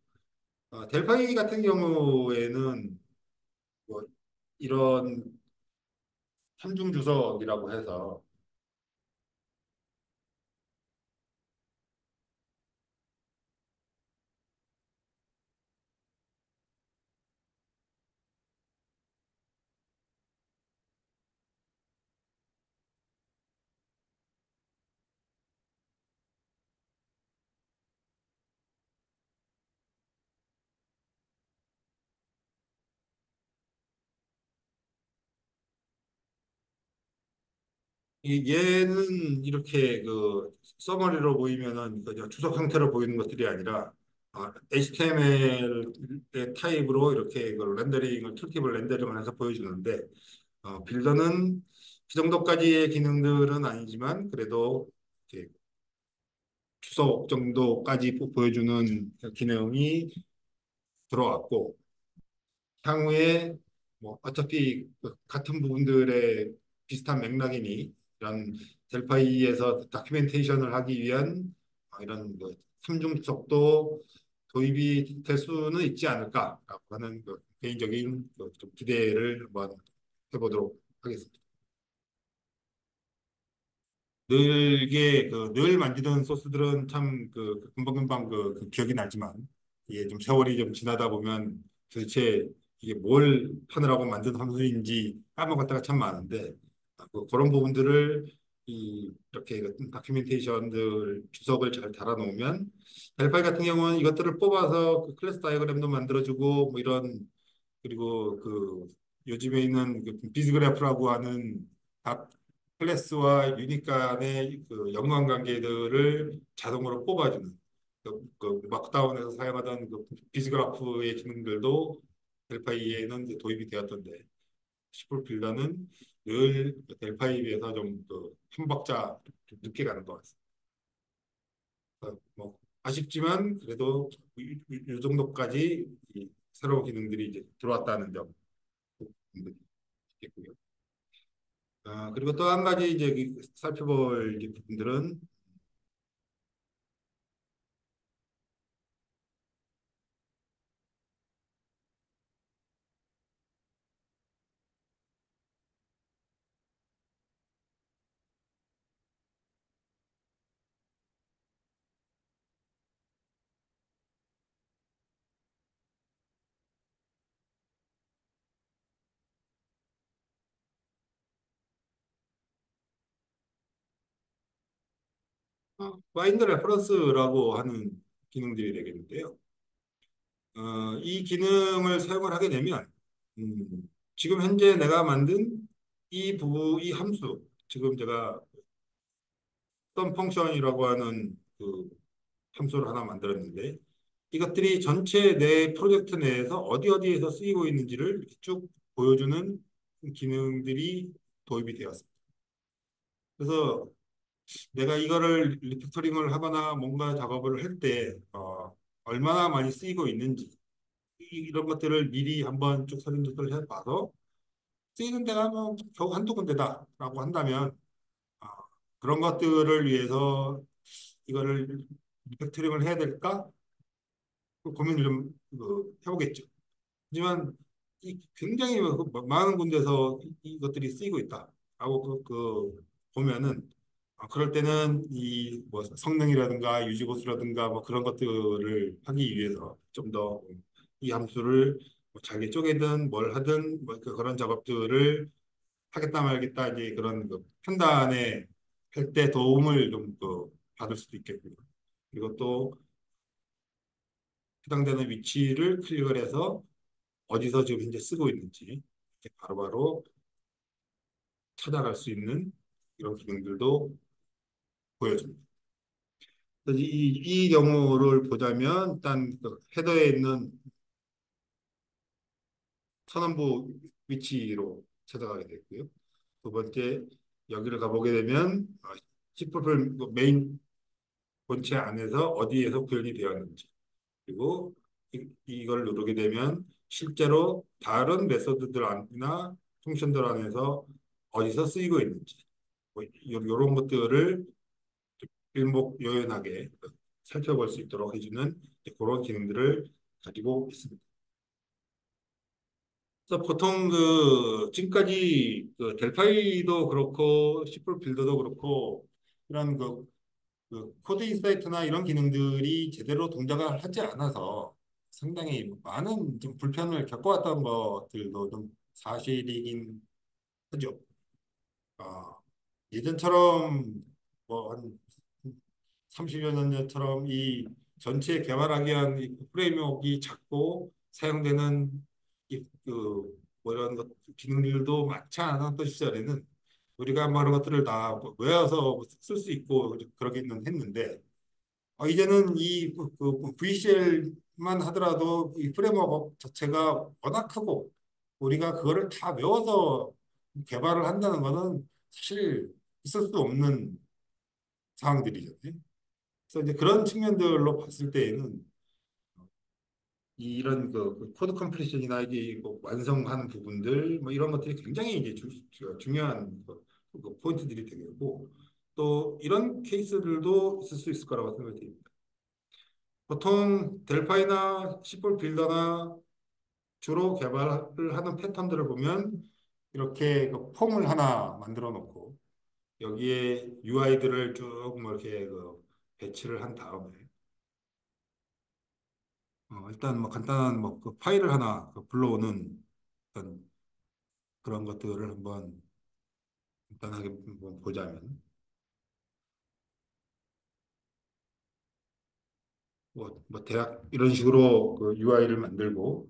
델파이 같은 경우에는 뭐 이런 삼중 주석이라고 해서 얘는 이렇게 그 서머리로 보이면은 그 추석 형태로 보이는 것들이 아니라 HTML의 타입으로 이렇게 그 렌더링을 툴팁을 렌더링을 해서 보여주는데 빌더는 그 정도까지의 기능들은 아니지만 그래도 이렇게 추석 정도까지 보여주는 기능이 들어왔고 향후에 뭐 어차피 그 같은 부분들의 비슷한 맥락이니 이런 델파이에서 다큐멘테이션을 하기 위한 이런 그 삼중척도 도입이 될 수는 있지 않을까라고 하는 그 개인적인 그좀 기대를 한번 해보도록 하겠습니다. 늘게 늘 만지던 소스들은 참 금방금방 그 기억이 나지만 이게 좀 세월이 좀 지나다 보면 도대체 이게 뭘 하느라고 만든 함수인지 까먹었다가 참 많은데 그런 부분들을 이렇게 같은 다큐멘테이션들 주석을 잘 달아놓으면 델파이 같은 경우는 이것들을 뽑아서 그 클래스 다이어그램도 만들어주고 뭐 이런 그리고 요즘에 있는 그 비즈그래프라고 하는 각 클래스와 유닛 간의 그 연관관계들을 자동으로 뽑아주는 마크다운에서 사용하던 그 비즈그래프의 기능들도 델파이에는 이제 도입이 되었던데 시폴 빌더는 늘 델파이에 비해서 좀한 박자 좀 늦게 가는 것 같습니다. 뭐 아쉽지만 그래도 이 정도까지 이 새로운 기능들이 이제 들어왔다는 점 있겠고요. 그리고 또 한 가지 이제 살펴볼 이 부분들은 파인드 레퍼런스라고 하는 기능들이 되겠는데요. 이 기능을 사용을 하게 되면 지금 현재 내가 만든 이 함수, 지금 제가 어떤 펑션이라고 하는 그 함수를 하나 만들었는데 이것들이 전체 내 프로젝트 내에서 어디에서 쓰이고 있는지를 이렇게 쭉 보여주는 기능들이 도입이 되었습니다. 그래서 내가 이거를 리팩토링을 하거나 뭔가 작업을 할 때 얼마나 많이 쓰이고 있는지 이런 것들을 미리 한번 쭉 설명을 해봐서 쓰이는 데가 뭐 겨우 한두 군데다라고 한다면 어, 그런 것들을 위해서 이거를 리팩토링을 해야 될까? 그 고민을 좀 해보겠죠. 하지만 굉장히 많은 군데서 이것들이 쓰이고 있다라고 보면은 그럴 때는 이 뭐 성능이라든가 유지보수라든가 뭐 그런 것들을 하기 위해서 좀 더 이 함수를 뭐 잘게 쪼개든 뭘 하든 뭐 그런 작업들을 하겠다 말겠다 이제 그런 판단에 할 때 도움을 좀 받을 수도 있겠고요. 그리고 또 해당되는 위치를 클릭을 해서 어디서 지금 현재 쓰고 있는지 이렇게 바로바로 찾아갈 수 있는 이런 기능들도 보여줍니다. 그래서 이 경우를 보자면 일단 그 헤더에 있는 선언부 위치로 찾아가게 되고요. 두 번째 여기를 가보게 되면 C++ 메인 본체 안에서 어디에서 구현이 되었는지 그리고 이걸 누르게 되면 실제로 다른 메소드들 안이나 펑션들 안에서 어디서 쓰이고 있는지 뭐 이런 것들을 일목요연하게 살펴볼 수 있도록 해주는 그런 기능들을 가지고 있습니다. 그래서 보통 지금까지 델파이도 그렇고 C++ 빌더도 그렇고 이런 코드 인사이트나 이런 기능들이 제대로 동작을 하지 않아서 상당히 많은 좀 불편을 겪어왔던 것들도 좀 사실이긴 하죠. 예전처럼 뭐한 30여 년 전처럼 이 전체 개발하기 위한 이 프레임워크가 작고 사용되는 뭐 이런 기능들도 많지 않았던 시절에는 우리가 뭐 이런 것들을 다 외워서 쓸 수 있고 그러기는 했는데 이제는 이 VCL만 하더라도 이 프레임워크 자체가 워낙 크고 우리가 그거를 다 외워서 개발을 한다는 거는 사실 있을 수 없는 상황들이죠. 그래서 이제 그런 측면들로 봤을 때에는 이런 그 코드 컴플리션이나 이게 뭐 완성하는 부분들 뭐 이런 것들이 굉장히 이제 중요한 그 포인트들이 되겠고 또 이런 케이스들도 있을 수 있을 거라고 생각이 됩니다. 보통 델파이나 시볼 빌더나 주로 개발을 하는 패턴들을 보면 이렇게 그 폼을 하나 만들어 놓고 여기에 UI들을 쭉 뭐 이렇게 그 배치를 한 다음에 일단 뭐 간단한 뭐 그 파일을 하나 그 불러오는 어떤 그런 것들을 한번 간단하게 한번 보자면 뭐 대략 이런 식으로 그 UI를 만들고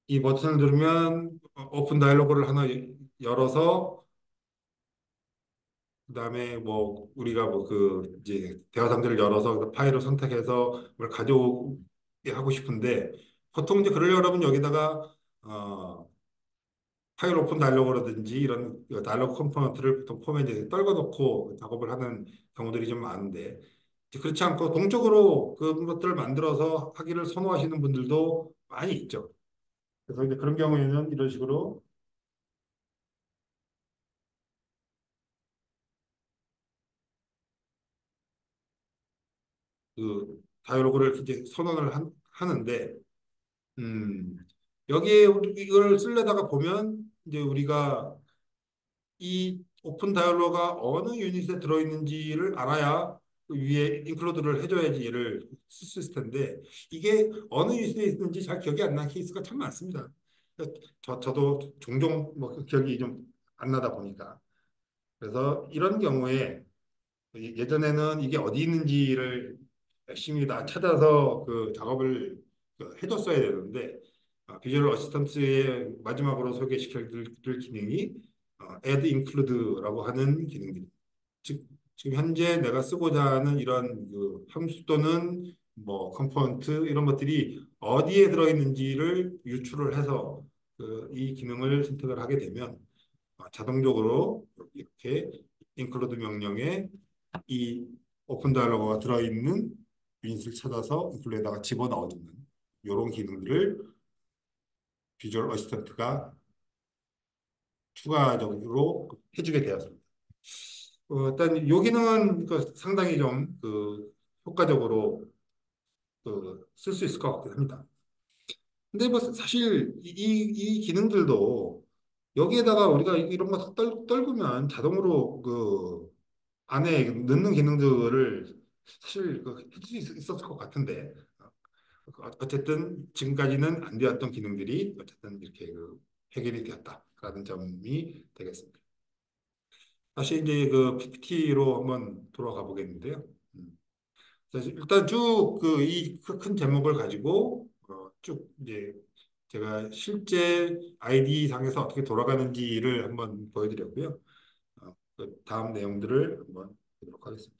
이 버튼을 누르면 오픈 다이로그를 하나 열어서 그다음에 뭐 우리가 뭐 그 이제 대화 상자를 열어서 그 파일을 선택해서 뭘 가져오게 하고 싶은데 보통 이제 그러려면 여기다가 파일 오픈 다이로그라든지 이런 그 다이로그 컴포넌트를 보통 폼에 이제 떨궈 놓고 작업을 하는 경우들이 좀 많은데 이제 그렇지 않고 동적으로 그런 것들을 만들어서 하기를 선호하시는 분들도 많이 있죠. 그래서 이제 그런 경우에는 이런 식으로 그 다이로그를 이제 선언을 하는데 음, 여기에 이걸 쓰려다가 보면 이제 우리가 이 오픈 다이얼로그가 어느 유닛에 들어있는지를 알아야 그 위에 인클루드를 해줘야지 얘를 쓸 수 있을 텐데 이게 어느 유닛에 있는지 잘 기억이 안 나는 케이스가 참 많습니다. 저도 종종 뭐 그 기억이 좀 안 나다 보니까 그래서 이런 경우에 예전에는 이게 어디 있는지를 열심히 다 찾아서 그 작업을 그 해뒀어야 되는데 비주얼 어시스턴트의 마지막으로 소개시켜 드릴 기능이 add include라고 하는 기능입니다. 즉 지금 현재 내가 쓰고자 하는 이런 그 함수 또는 뭐 컴포넌트 이런 것들이 어디에 들어있는지를 유출을 해서 이 기능을 선택을 하게 되면 자동적으로 이렇게 include 명령에 이 오픈 다이얼로그가 들어있는 유닛을 찾아서 인클루드에다가 집어넣어주는 이런 기능들을 비주얼 어시스턴트가 추가적으로 해주게 되었습니다. 일단 이 기능은 그 상당히 좀 그 효과적으로 쓸 수 있을 것 같긴 합니다. 근데 뭐 사실 이 기능들도 여기에다가 우리가 이런 거 떨구면 자동으로 그 안에 넣는 기능들을 사실 해줄 수 있었을 것 같은데 어쨌든 지금까지는 안 되었던 기능들이 어쨌든 이렇게 해결이 되었다라는 점이 되겠습니다. 다시 이제 그 PPT로 한번 돌아가 보겠는데요. 그래서 일단 쭉 그 이 큰 제목을 가지고 쭉 이제 제가 실제 아이디 상에서 어떻게 돌아가는지를 한번 보여드렸고요. 그 다음 내용들을 한번 보도록 하겠습니다.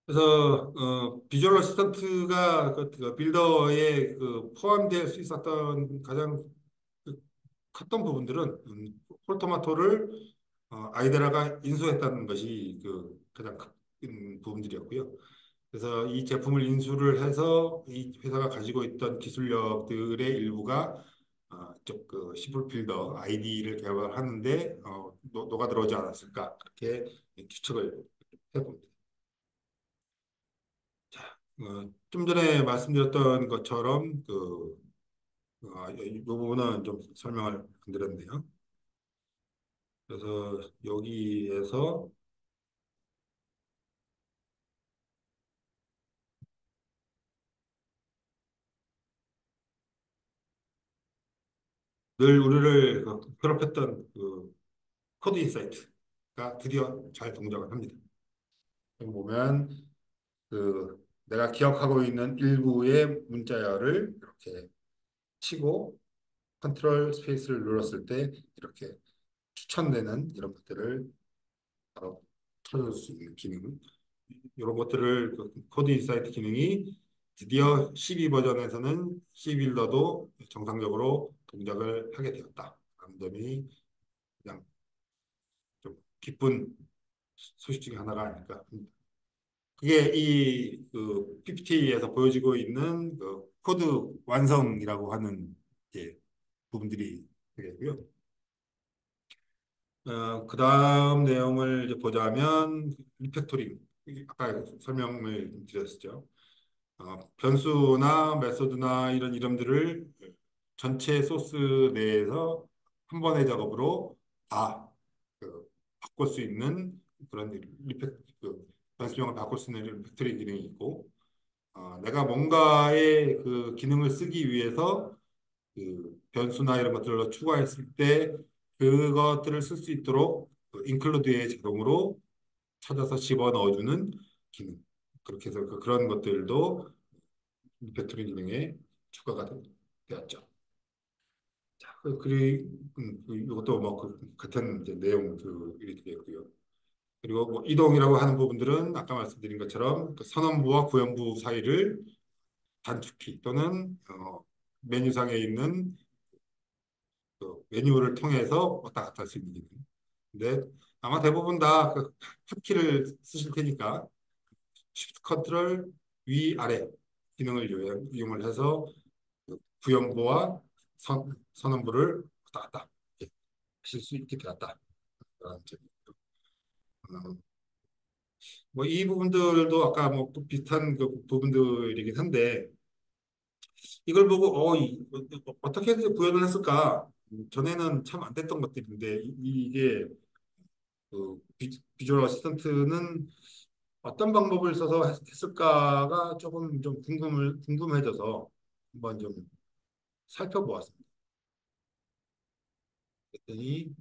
그래서 비주얼 어시스턴트가 그 빌더에 그 포함될 수 있었던 가장 그 컸던 부분들은 폴토마토를 아이데라가 인수했다는 것이 그 가장 큰 부분들이었고요. 그래서 이 제품을 인수를 해서 이 회사가 가지고 있던 기술력들의 일부가 이쪽 그 시볼 빌더 아이디를 개발하는데 녹아 들어오지 않았을까 그렇게 추측을 해봅니다. 좀 전에 말씀드렸던 것처럼 이 부분은 좀 설명을 안 드렸네요. 그래서 여기에서 늘 우리를 괴롭혔던 그 코드 인사이트가 드디어 잘 동작을 합니다. 여기 보면 내가 기억하고 있는 일부의 문자열을 이렇게 치고 컨트롤 스페이스를 눌렀을 때 이렇게 추천되는 이런 것들을 바로 찾아줄 수 있는 기능. 이런 것들을 코드 인사이트 기능이 드디어 12 버전에서는 C빌더도 정상적으로 동작을 하게 되었다. 라는 점이 그냥 좀 기쁜 소식 중에 하나가 아닐까. 그게 PPT에서 보여지고 있는 그 코드 완성이라고 하는 예, 부분들이 되겠고요. 그 다음 내용을 이제 보자면 리팩토링. 아까 설명을 좀 드렸었죠. 변수나 메소드나 이런 이름들을 전체 소스 내에서 한 번의 작업으로 다 바꿀 수 있는 그런 변수명을 바꿀 수 있는 리팩토링 기능이 있고, 내가 뭔가의 그 기능을 쓰기 위해서 변수나 이런 것들을 추가했을 때 그것들을 쓸 수 있도록 인클루드에 자동으로 찾아서 집어 넣어주는 기능. 그렇게 해서 그런 것들도 배터리 기능에 추가가 되었죠. 자, 이것도 뭐 같은 이제 내용들이 되겠고요. 그리고 뭐 이동이라고 하는 부분들은 아까 말씀드린 것처럼 그 선언부와 구현부 사이를 단축키 또는 메뉴상에 있는 그 메뉴를 통해서 왔다 갔다 할 수 있는 기능. 근데 아마 대부분 다그 핫키를 쓰실 테니까 Shift 컨트롤 위 아래 기능을 이용을 해서 그 구형부와 선언부를 왔다 갔다 하실 수 있게 되었다. 뭐 이 부분들도 아까 뭐 비슷한 그 부분들이긴 한데 이걸 보고 어떻게 구현을 했을까? 전에는 참 안 됐던 것들인데 이게 비주얼 어시스턴트는 어떤 방법을 써서 했을까가 조금 좀 궁금해져서 한번 좀 살펴보았습니다. 그랬더니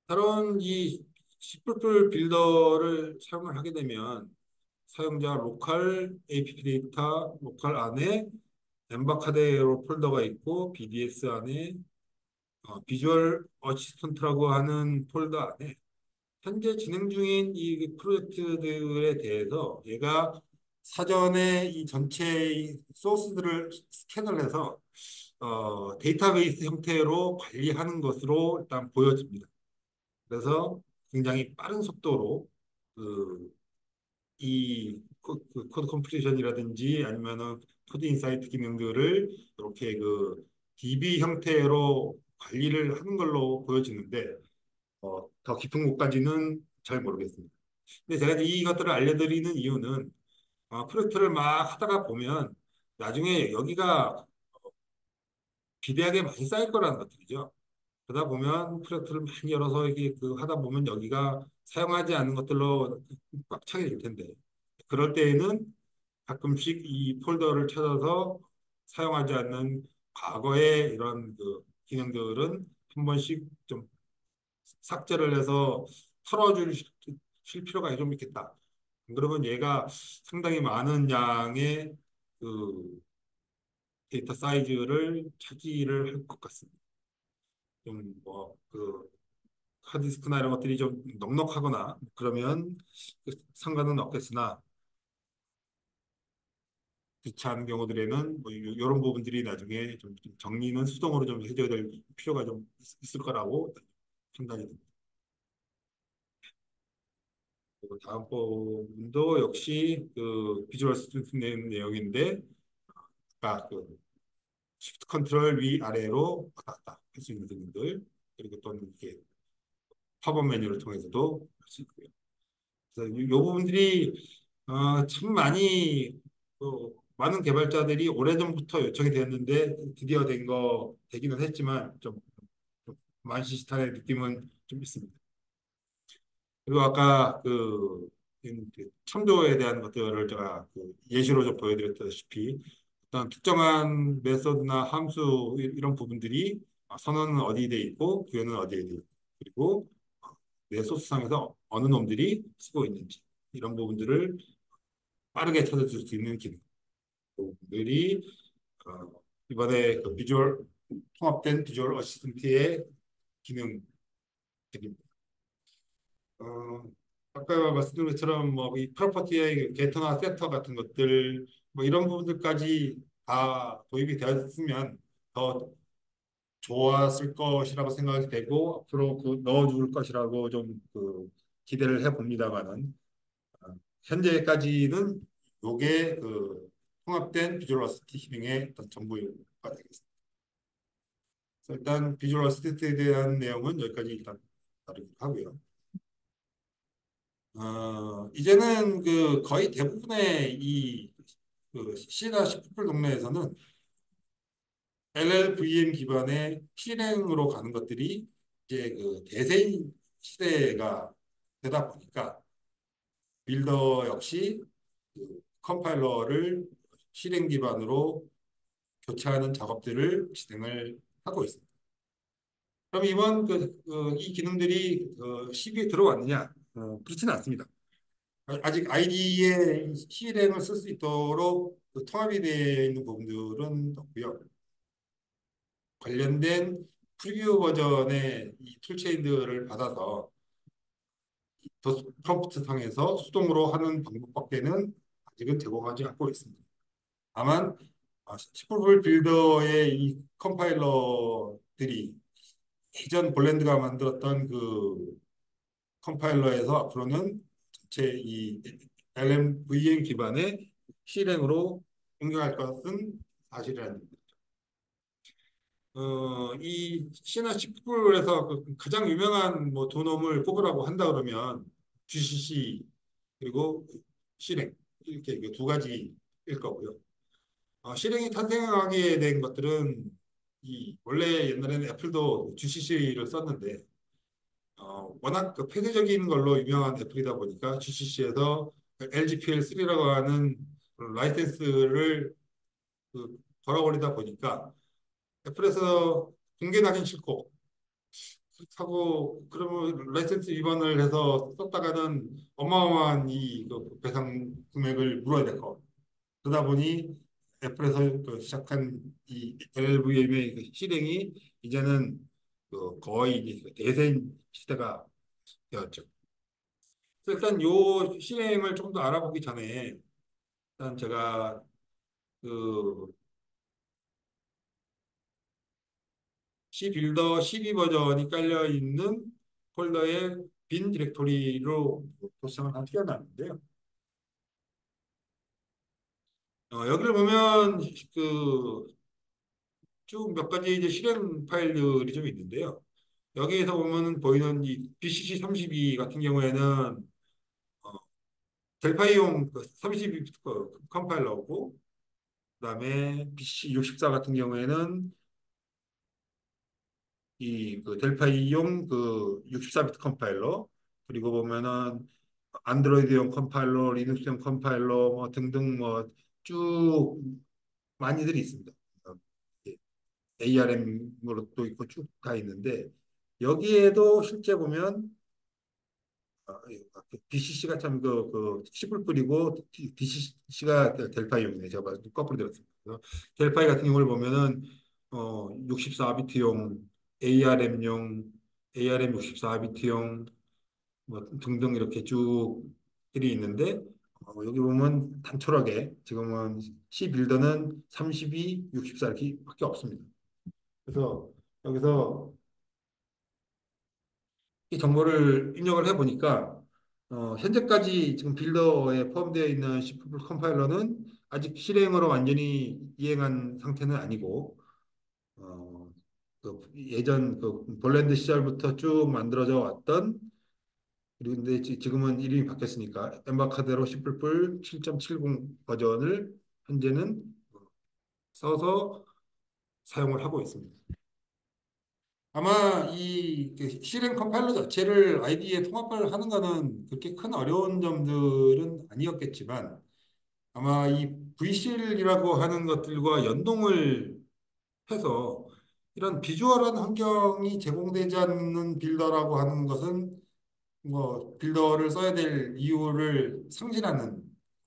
새로운 이 C++ 빌더를 사용을 하게 되면 사용자 로컬 APP 데이터 로컬 안에 엠바카데로 폴더가 있고 BDS 안에 비주얼 어시스턴트라고 하는 폴더 안에 현재 진행 중인 이 프로젝트들에 대해서 얘가 사전에 이 전체 이 소스들을 스캔을 해서 데이터베이스 형태로 관리하는 것으로 일단 보여집니다. 그래서 굉장히 빠른 속도로 그, 코드 컴플리션이라든지 아니면은 코드 인사이트 기능들을 이렇게 그 DB 형태로 관리를 하는 걸로 보여지는데 더 깊은 곳까지는 잘 모르겠습니다. 근데 제가 이제 이것들을 알려드리는 이유는 프로젝트를 막 하다가 보면 나중에 여기가 비대하게 많이 쌓일 거라는 것들이죠. 그러다 보면 프로젝트를 많이 열어서 이게 하다 보면 여기가 사용하지 않는 것들로 꽉 차게 될 텐데 그럴 때에는 가끔씩 이 폴더를 찾아서 사용하지 않는 과거의 이런 기능들은 한 번씩 좀 삭제를 해서 털어줄 필요가 좀 있겠다. 그러면 얘가 상당히 많은 양의 그 데이터 사이즈를 차지를 할 것 같습니다. 좀 하드디스크나 이런 것들이 좀 넉넉하거나 그러면 상관은 없겠으나 귀찮은 경우들에는 뭐 이런 부분들이 나중에 좀 정리는 수동으로 좀 해줘야 될 필요가 좀 있을 거라고 판단이 됩니다. 그리고 다음 부분도 역시 비주얼 스튜던트 내용인데 아까 Shift 컨트롤 위 아래로 왔다 갔다 할 수 있는 기능들 그리고 또는 이렇게 팝업 메뉴를 통해서도 할 수 있고요. 그래서 이 부분들이 참 많이 많은 개발자들이 오래전부터 요청이 되었는데 드디어 되기는 했지만 좀 만시지탄의 느낌은 좀 있습니다. 그리고 아까 그 참조에 대한 것들을 제가 그 예시로 좀 보여드렸다시피 어떤 특정한 메소드나 함수 이런 부분들이 선언은 어디에 돼 있고 부여는 어디에 돼 있고 그리고 내 소스상에서 어느 놈들이 쓰고 있는지 이런 부분들을 빠르게 찾아줄 수 있는 기능들이 이번에 그 통합된 비주얼 어시스턴트의 기능들입니다. 어, 아까 말씀드린 것처럼 뭐 이 프로퍼티의 게터나 세터 같은 것들 뭐 이런 부분들까지 다 도입이 되었으면 더 좋았을 것이라고 생각이 되고 앞으로 그 넣어줄 것이라고 좀 그 기대를 해봅니다만은 현재까지는 요게 그 통합된 비주얼 어시스트 기능의 어떤 전부가 되겠습니다. 그래서 일단 비주얼 어시스트에 대한 내용은 여기까지 일단 다루기로 하고요. 이제는 그 거의 대부분의 그 C나 C++ 동네에서는 LLVM 기반의 실행으로 가는 것들이 이제 그 대세인 시대가 되다 보니까 빌더 역시 그 컴파일러를 실행 기반으로 교체하는 작업들을 진행을 하고 있습니다. 그럼 이번 이 기능들이 CV에 들어왔느냐? 그렇지는 않습니다. 아직 IDE에 실행을 쓸 수 있도록 그 통합이 되어 있는 부분들은 없고요. 관련된 프리뷰 버전의 이 툴체인들을 받아서 프롬프트 상에서 수동으로 하는 방법밖에는 아직은 제공하지 않고 있습니다. 다만 시프롤 빌더의 이 컴파일러들이 이전 볼랜드가 만들었던 그 컴파일러에서 앞으로는 전체 이 LMVM 기반의 실행으로 응용할 것은 사실이라는 겁니다. 이 C나 C++에서 그 가장 유명한 뭐 두 놈을 꼽으라고 한다 그러면 GCC 그리고 실행 이렇게 그두 가지일 거고요. 실행이 탄생하게 된 것들은 이 원래 옛날에는 애플도 GCC를 썼는데 워낙 그 폐쇄적인 걸로 유명한 애플이다 보니까 GCC에서 LGPL3라고 하는 라이센스를 걸어버리다 보니까 애플에서 공개하긴 싫고 하고 그러면 라이센스 위반을 해서 썼다가는 어마어마한 그 배상 금액을 물어야 될 거. 그러다 보니 애플에서 시작한 이 LLVM의 그 실행이 이제는 거의 이제 대세인 시대가 되었죠. 그래서 일단 요 실행을 좀 더 알아보기 전에 일단 제가 그 C 빌더 12 버전이 깔려 있는 폴더의 빈 디렉토리로 도장을 하나 띄워놨는데요. 여기를 보면 그 쭉 몇 가지 이제 실행 파일들이 좀 있는데요. 여기에서 보면 보이는 이 BCC 32 같은 경우에는 어, 델파이용 그 32 컴파일러고 그다음에 BCC 64 같은 경우에는 이 그 델파이용 그 64비트 컴파일러 그리고 보면은 안드로이드용 컴파일러, 리눅스용 컴파일러 뭐 등등 뭐 쭉 많이들이 있습니다. ARM으로 또 있고 쭉 다 있는데 여기에도 실제 보면 DCC가 참 씨뿔뿔이고 DCC가 델파이용이네. 제가 거꾸로 들었습니다. 그래서 델파이 같은 경우를 보면은 64비트용, ARM용, ARM 64비트용 뭐 등등 이렇게 쭉 들이 있는데 여기 보면 단촐하게 지금은 C 빌더는 32, 64 이렇게밖에 없습니다. 그래서 여기서 이 정보를 입력을 해보니까 현재까지 지금 빌더에 포함되어 있는 C++ 컴파일러는 아직 실행으로 완전히 이행한 상태는 아니고 어, 그 예전 그 볼랜드 시절부터 쭉 만들어져 왔던 그리고 근데 지금은 이름이 바뀌었으니까 엠바카데로 C++ 7.70 버전을 현재는 써서 사용을 하고 있습니다. 아마 이그 실행 컴파일러 자체를 IDE에 통합을 하는 거는 그렇게 큰 어려운 점들은 아니었겠지만 아마 이 VCL이라고 하는 것들과 연동을 해서 이런 비주얼한 환경이 제공되지 않는 빌더라고 하는 것은 뭐 빌더를 써야 될 이유를 상실하는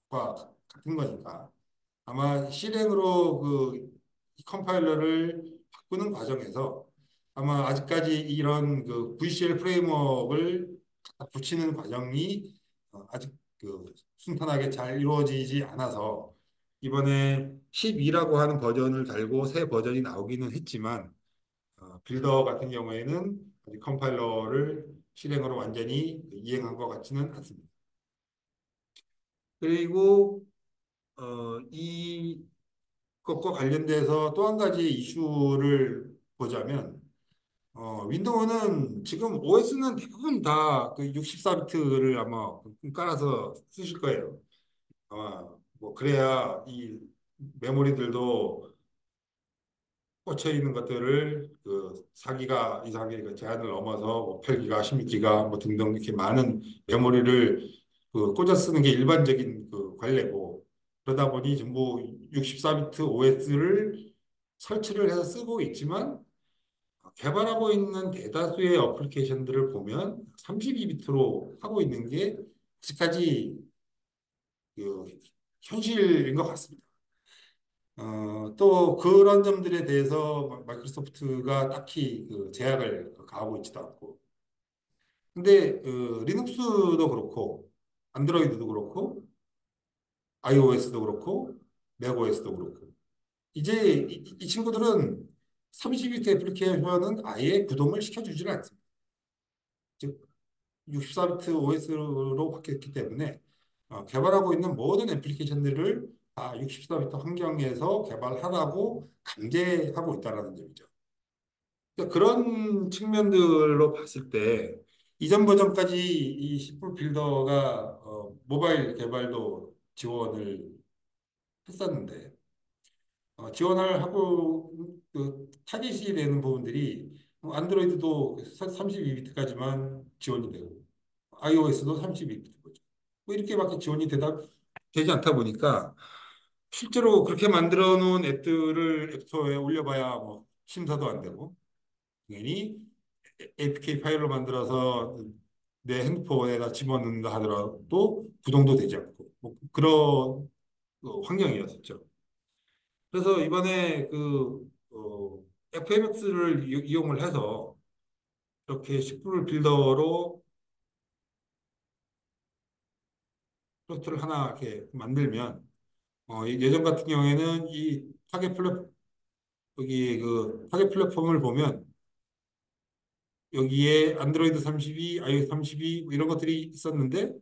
것과 같은 거니까 아마 실행으로 이 컴파일러를 바꾸는 과정에서 아마 아직까지 이런 그 VCL 프레임워크를 갖다 붙이는 과정이 아직 순탄하게 잘 이루어지지 않아서 이번에 12라고 하는 버전을 달고 새 버전이 나오기는 했지만 빌더 같은 경우에는 아직 컴파일러를 실행으로 완전히 이행한 것 같지는 않습니다. 그리고 이것과 관련돼서 또 한 가지 이슈를 보자면 윈도우는 지금 OS는 대부분 다 그 64비트를 아마 깔아서 쓰실 거예요. 아마 뭐 그래야 이 메모리들도 꽂혀 있는 것들을 그 4기가 이상의 그 제한을 넘어서 뭐 8기가, 16기가 뭐 등등 이렇게 많은 메모리를 꽂아 쓰는 게 일반적인 그 관례고 그러다 보니 전부 64비트 OS를 설치를 해서 쓰고 있지만 개발하고 있는 대다수의 어플리케이션들을 보면 32비트로 하고 있는 게 아직까지 그 현실인 것 같습니다. 또 그런 점들에 대해서 마이크로소프트가 딱히 그 제약을 가하고 있지도 않고. 근데 리눅스도 그렇고, 안드로이드도 그렇고, iOS도 그렇고, 맥OS도 그렇고. 이제 이 친구들은 32비트 애플리케이션은 아예 구동을 시켜주지를 않습니다. 즉, 64비트 OS로 바뀌었기 때문에 개발하고 있는 모든 애플리케이션들을 다 64비트 환경에서 개발하라고 강제하고 있다는 점이죠. 그러니까 그런 측면들로 봤을 때 이전 버전까지 이 C 빌더가 모바일 개발도 지원을 했었는데 지원을 하고 타깃이 되는 부분들이 안드로이드도 32비트까지만 지원이 되고 iOS도 32비트 거죠. 뭐 이렇게밖에 지원이 되지 않다 보니까 실제로 그렇게 만들어 놓은 앱들을 앱스토어에 올려봐야 뭐 심사도 안 되고 당연히 APK 파일로 만들어서 내 핸드폰에다 집어넣는다 하더라도 구동도 되지 않고 뭐 그런 환경이었었죠. 그래서 이번에 FMX를 이용을 해서 이렇게 10불 빌더로 프로젝트를 하나 이렇게 만들면 예전 같은 경우에는 이 타겟 플랫 여기 그 타겟 플랫폼을 보면 여기에 안드로이드 32, iOS 32 뭐 이런 것들이 있었는데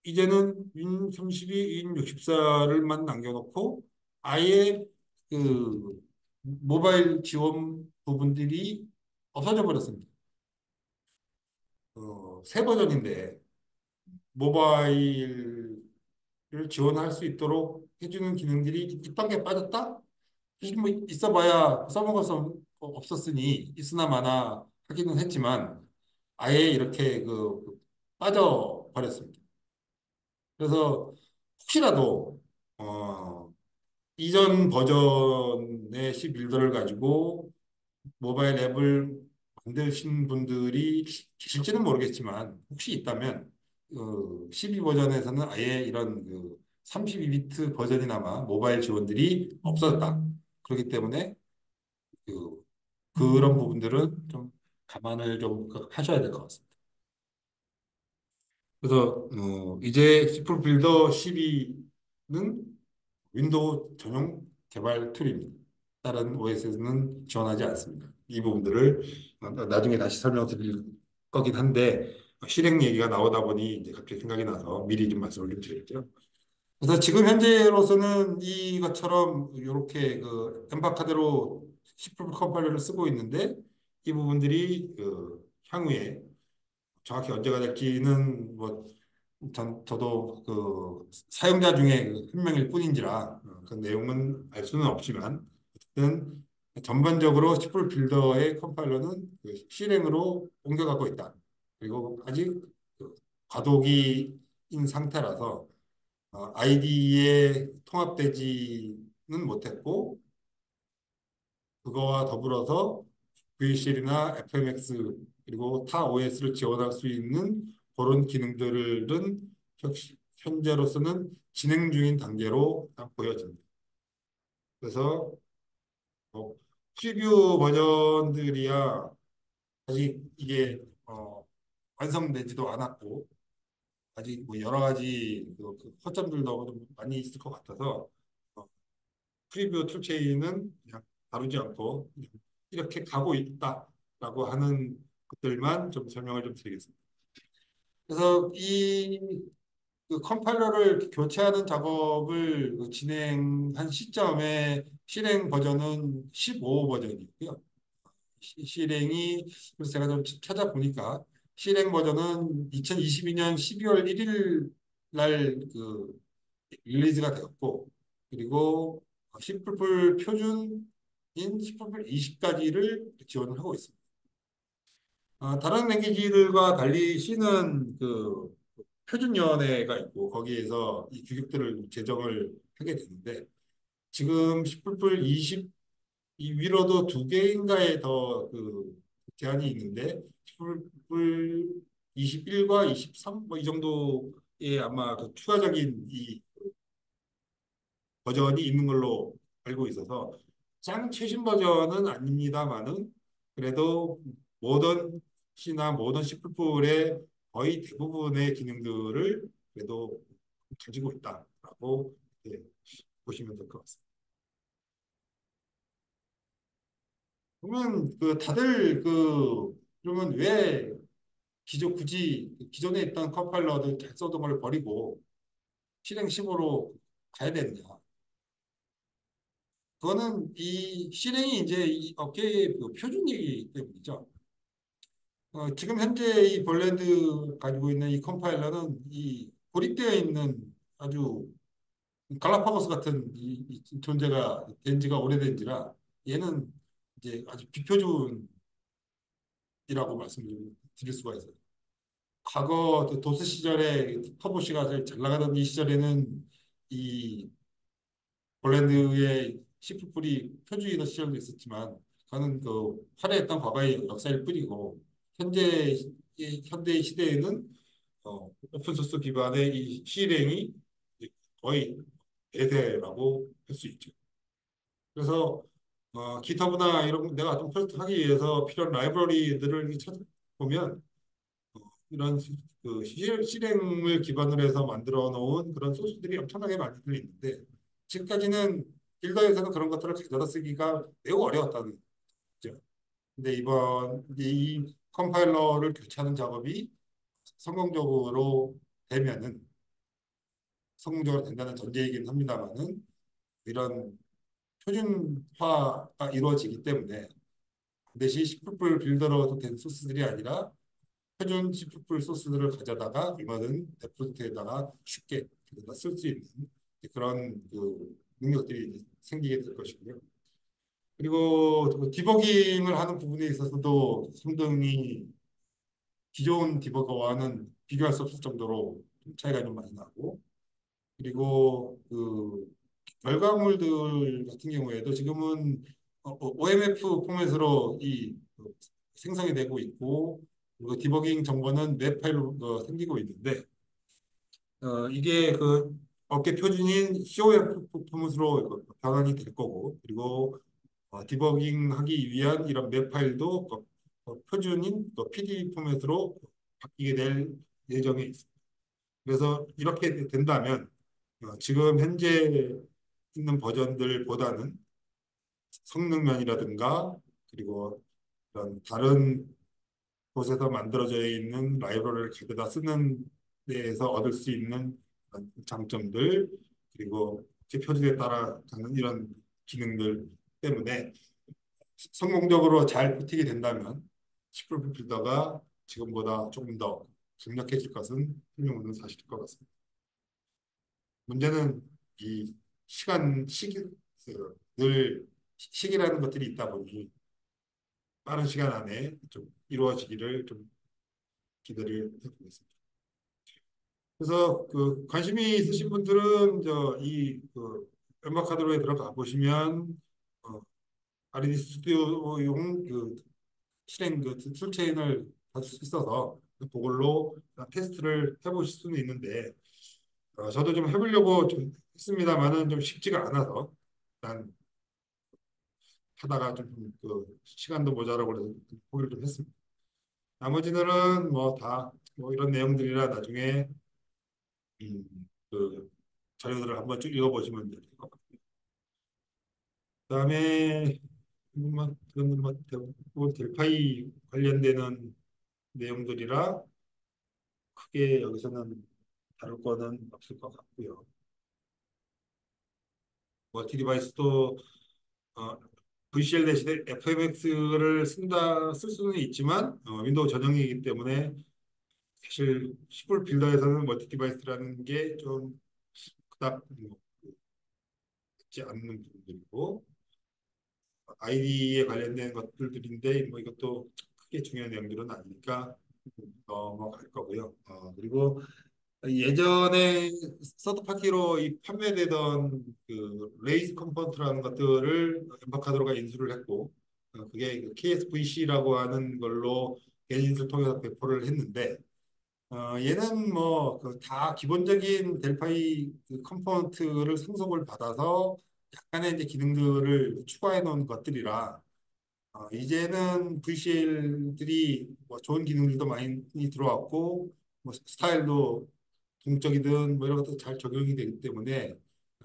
이제는 윈 32, 윈 64를만 남겨놓고 아예 그 모바일 지원 부분들이 없어져 버렸습니다. 새 버전인데 모바일을 지원할 수 있도록 해주는 기능들이 이딴 게 빠졌다? 사실 뭐 있어봐야 써먹을 수 없었으니 있으나 마나 하기는 했지만 아예 이렇게 빠져 버렸습니다. 그래서 혹시라도 이전 버전의 C 빌더를 가지고 모바일 앱을 만드신 분들이 계실지는 모르겠지만 혹시 있다면 12 버전에서는 아예 이런 32비트 버전이나마 모바일 지원들이 없어졌다. 그렇기 때문에 그런 부분들은 좀 감안을 좀 하셔야 될 것 같습니다. 그래서 이제 C 빌더 12는 윈도우 전용 개발 툴입니다. 다른 OS는 지원하지 않습니다. 이 부분들을 나중에 다시 설명드릴 거긴 한데 실행 얘기가 나오다 보니 이제 갑자기 생각이 나서 미리 좀 말씀을 좀 드릴게요. 그래서 지금 현재로서는 이것처럼 이렇게 엠바카드로 C 컴파일러를 쓰고 있는데 이 부분들이 향후에 정확히 언제가 될지는 뭐 저도 그 사용자 중에 그한 명일 뿐인지라 그 내용은 알 수는 없지만 어쨌든 전반적으로 C++ 빌더의 컴파일러는 그 실행으로 옮겨가고 있다. 그리고 아직 그 과도기인 상태라서 IDE에 통합되지는 못했고 그거와 더불어서 VCL이나 FMX 그리고 타 OS를 지원할 수 있는 그런 기능들은 현재로서는 진행 중인 단계로 보여집니다. 그래서 뭐 프리뷰 버전들이야 아직 이게 완성되지도 않았고 아직 뭐 여러 가지 그 허점들도 좀 많이 있을 것 같아서 어, 프리뷰 툴체인은 그냥 다루지 않고 그냥 이렇게 가고 있다라고 하는 것들만 좀 설명을 좀 드리겠습니다. 그래서 그 컴파일러를 교체하는 작업을 그 진행한 시점에 실행 버전은 15 버전이고요. 실행이 그래서 제가 좀 찾아보니까 실행 버전은 2022년 12월 1일 날그 릴리즈가 되었고 그리고 C++ 표준인 C++ 20까지를 지원을 하고 있습니다. 다른 랭귀지들과 달리 C는 그 표준연회가 있고 거기에서 이 규격들을 제정을 하게 되는데 지금 C++ 20 이 위로도 두 개인가에 더 그 제한이 있는데 C++ 21과 23 뭐 이 정도의 아마 그 추가적인 이 버전이 있는 걸로 알고 있어서 짱 최신 버전은 아닙니다만은 그래도 모던 C나 모던 C++의 거의 대부분의 기능들을 그래도 가지고 있다라고 예, 보시면 될 것 같습니다. 그러면 그 다들 그러면 왜 굳이 기존에 있던 컴파일러들 잘 써던 걸 버리고 실행 15로 가야 되느냐? 그거는 이 실행이 이제 이 업계의 그 표준이기 때문이죠. 지금 현재 이 볼랜드 가지고 있는 이 컴파일러는 이 고립되어 있는 아주 갈라파고스 같은 이 존재가 된 지가 오래된지라 얘는 이제 아주 비표준이라고 말씀을 드릴 수가 있어요. 과거 그 도스 시절에 터보시가 제일 잘 나가던 이 시절에는 이 폴란드의 시프풀이 표준이던 시절도 있었지만 그는 그 화려했던 과거의 역사일 뿐이고 현대의 시대에는 오픈소스 기반의 이 실행이 거의 대세라고 할 수 있죠. 그래서 기타브나 이런 내가 좀 프로젝트 하기 위해서 필요한 라이브러리들을 찾아보면 이런 그 실행을 기반으로 해서 만들어 놓은 그런 소스들이 엄청나게 많이들 있는데 지금까지는 빌더에서는 그런 것들을 가져다 쓰기가 매우 어려웠다는 거죠. 근데 이번 이 컴파일러를 교체하는 작업이 성공적으로 되면은 성공적으로 된다는 전제이긴 합니다만은 이런 표준화가 이루어지기 때문에 반드시 C++ 빌더로 된 소스들이 아니라 표준 C++ 소스들을 가져다가 이거는 데프트에다가 쉽게 쓸 수 있는 그런 그 능력들이 생기게 될 것이고요. 그리고 그 디버깅을 하는 부분에 있어서도 상당히 기존 디버거와는 비교할 수 없을 정도로 좀 차이가 좀 많이 나고 그리고 그 결과물들 같은 경우에도 지금은 OMF 포맷으로 생성이 되고 있고 그리고 디버깅 정보는 웹 파일로 생기고 있는데 이게 그 업계 표준인 COF 포맷으로 변환이 될 거고 그리고 디버깅 하기 위한 이런 웹 파일도 표준인 PD 포맷으로 바뀌게 될 예정에 있습니다. 그래서 이렇게 된다면 지금 현재 있는 버전들보다는 성능면이라든가 그리고 그런 다른 곳에서 만들어져 있는 라이브러리를 가져다 쓰는 데에서 얻을 수 있는 장점들 그리고 제 표준에 따라가는 이런 기능들 때문에 성공적으로 잘 버티게 된다면 시프트 필더가 지금보다 조금 더 강력해질 것은 분명한 사실일 것 같습니다. 문제는 이 늘 시기라는 것들이 있다 보니 빠른 시간 안에 좀 이루어지기를 좀 기대를 해보겠습니다. 그래서 그 관심이 있으신 분들은 저이그 엠마카드로에 들어가 보시면 아리디 스튜디오용 그 실행 그 툴체인을 할 수 있어서 그걸로 테스트를 해보실 수는 있는데 저도 좀 해보려고 좀 했습니다만은 좀 쉽지가 않아서 일단 하다가 좀 그 시간도 모자라고 그래서 포기를 좀 했습니다. 나머지들은 뭐 다 뭐 이런 내용들이라 나중에 그 자료들을 한번 쭉 읽어보시면 될 것 같아요. 그다음에 뭐 대부분 델파이 관련되는 내용들이라 크게 여기서는 다룰 거는 없을 것 같고요. 멀티 디바이스도 어, VCL 대신에 FMX를 쓸 수는 있지만 윈도우 전용이기 때문에 사실 시골 빌더에서는 멀티 디바이스라는 게 좀 그닥 뭐, 있지 않는 부분들이고 아이디에 관련된 것들인데 뭐 이것도 크게 중요한 내용들은 아니니까 넘어갈 거고요. 그리고 예전에 서드 파티로 이 판매되던 그 레이스 컴포넌트라는 것들을 엠바카드로가 인수를 했고 그게 그 KSVC라고 하는 걸로 개인인수를 통해서 배포를 했는데 얘는 뭐 그 다 기본적인 델파이 그 컴포넌트를 상속을 받아서 약간의 이제 기능들을 추가해 놓은 것들이라 이제는 VCL들이 뭐 좋은 기능들도 많이 들어왔고 뭐 스타일도 동적이든 뭐 이런 것도 잘 적용이 되기 때문에